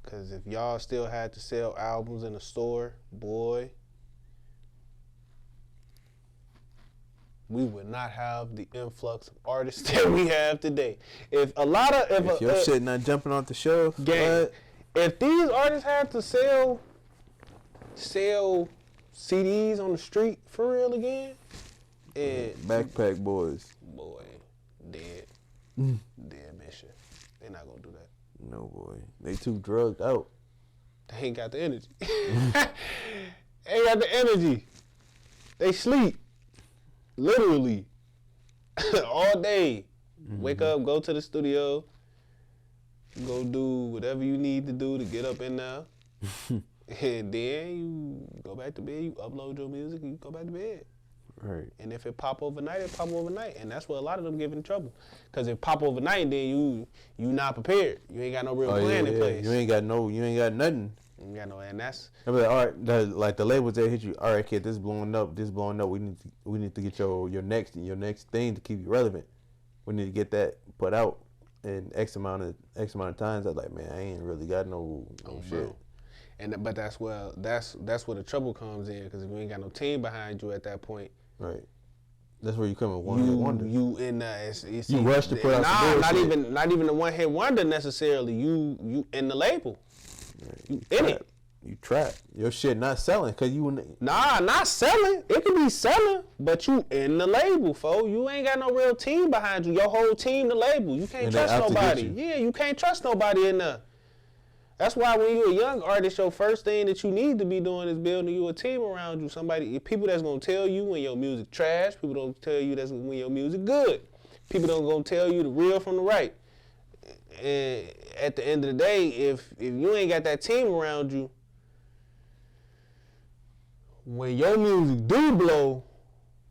Cause if y'all still had to sell albums in a store, boy, we would not have the influx of artists that we have today. If your shit not jumping off the shelf, gang, if these artists had to sell CDs on the street for real again, and Backpack Boys. boy, dead mission. They not gonna do that. No boy, they too drugged out. They ain't got the energy. Ain't got the energy. They sleep. Literally. All day. Wake up, go to the studio, go do whatever you need to do to get up in there. And then you go back to bed, you upload your music, and you go back to bed. Right. And if it pop overnight, it pop overnight. And that's what a lot of them get in trouble. Because if pop overnight, then you not prepared. You ain't got no real plan in place. You ain't got nothing. You ain't got no, and that's. I mean, all right, the labels that hit you. All right, kid, this is blowing up. We need to get your next thing to keep you relevant. We need to get that put out in X amount of times. I was like, man, I ain't really got no shit. But that's where the trouble comes in, because if you ain't got no team behind you at that point, right? That's where you come in one hit wonder. You in it's you rush to put out not even the one hit wonder necessarily. You in the label, right. you in it. You trap. Your shit not selling because you. Not selling. It can be selling, but you in the label, fo. You ain't got no real team behind you. Your whole team, the label. You can't trust nobody. Yeah, you can't trust nobody in there. That's why when you're a young artist, your first thing that you need to be doing is building you a team around you. People that's gonna tell you when your music trash. People don't tell you that's when your music good. People don't gonna tell you the real from the right. And at the end of the day, if you ain't got that team around you, when your music do blow,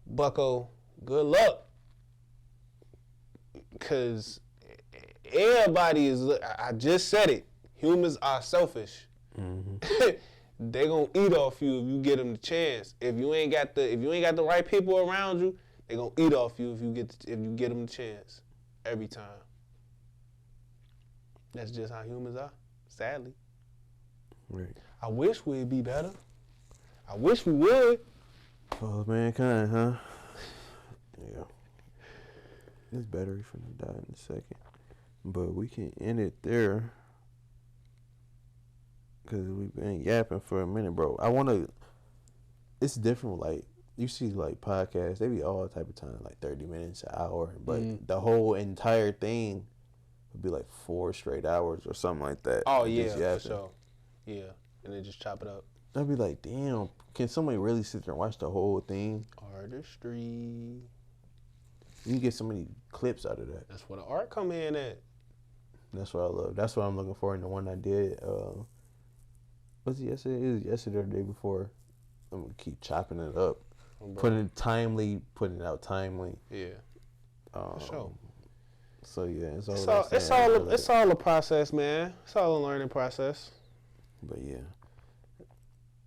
bucko, good luck. Cause everybody is, I just said it, humans are selfish. Mm-hmm. They gonna eat off you if you get them the chance. If you ain't got the right people around you, they gonna eat off you if you get them the chance. Every time. That's just how humans are, sadly. Right. I wish we'd be better. I wish we would. For mankind, huh? Yeah. This battery finna die in a second. But we can end it there. Because we've been yapping for a minute, bro. It's different. Like, you see, like, podcasts, they be all type of time, like 30 minutes, an hour. But the whole entire thing would be like 4 straight hours or something like that. Oh, yeah, for sure. Yeah. And then just chop it up. I'd be like, damn, can somebody really sit there and watch the whole thing? Artistry. You can get so many clips out of that. That's where the art come in at. That's what I love. That's what I'm looking for in the one I did. Was it yesterday? It was yesterday or the day before. I'm going to keep chopping it up. Putting it out timely. Yeah. For sure. So, yeah. It's all a process, man. It's all a learning process. But, yeah.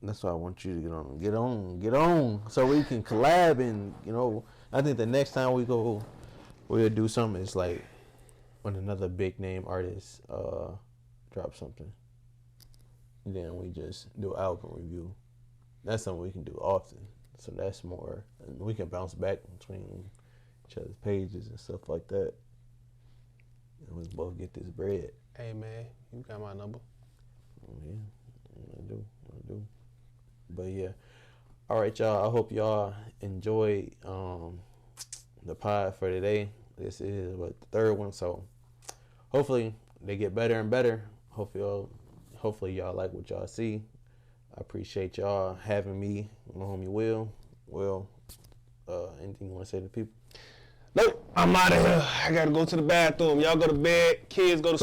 That's why I want you to get on, so we can collab. And I think the next time we'll do something. It's like when another big name artist drop something, and then we just do album review. That's something we can do often. So that's more, and we can bounce back between each other's pages and stuff like that, and we both get this bread. Hey man, you got my number. Oh, yeah, I do. But yeah, all right, y'all. I hope y'all enjoyed the pod for today. This is the third one, so hopefully they get better and better. Hopefully y'all like what y'all see. I appreciate y'all having me on Homie Will. Will, anything you want to say to people? Nope, I'm out of here. I gotta go to the bathroom. Y'all go to bed. Kids go to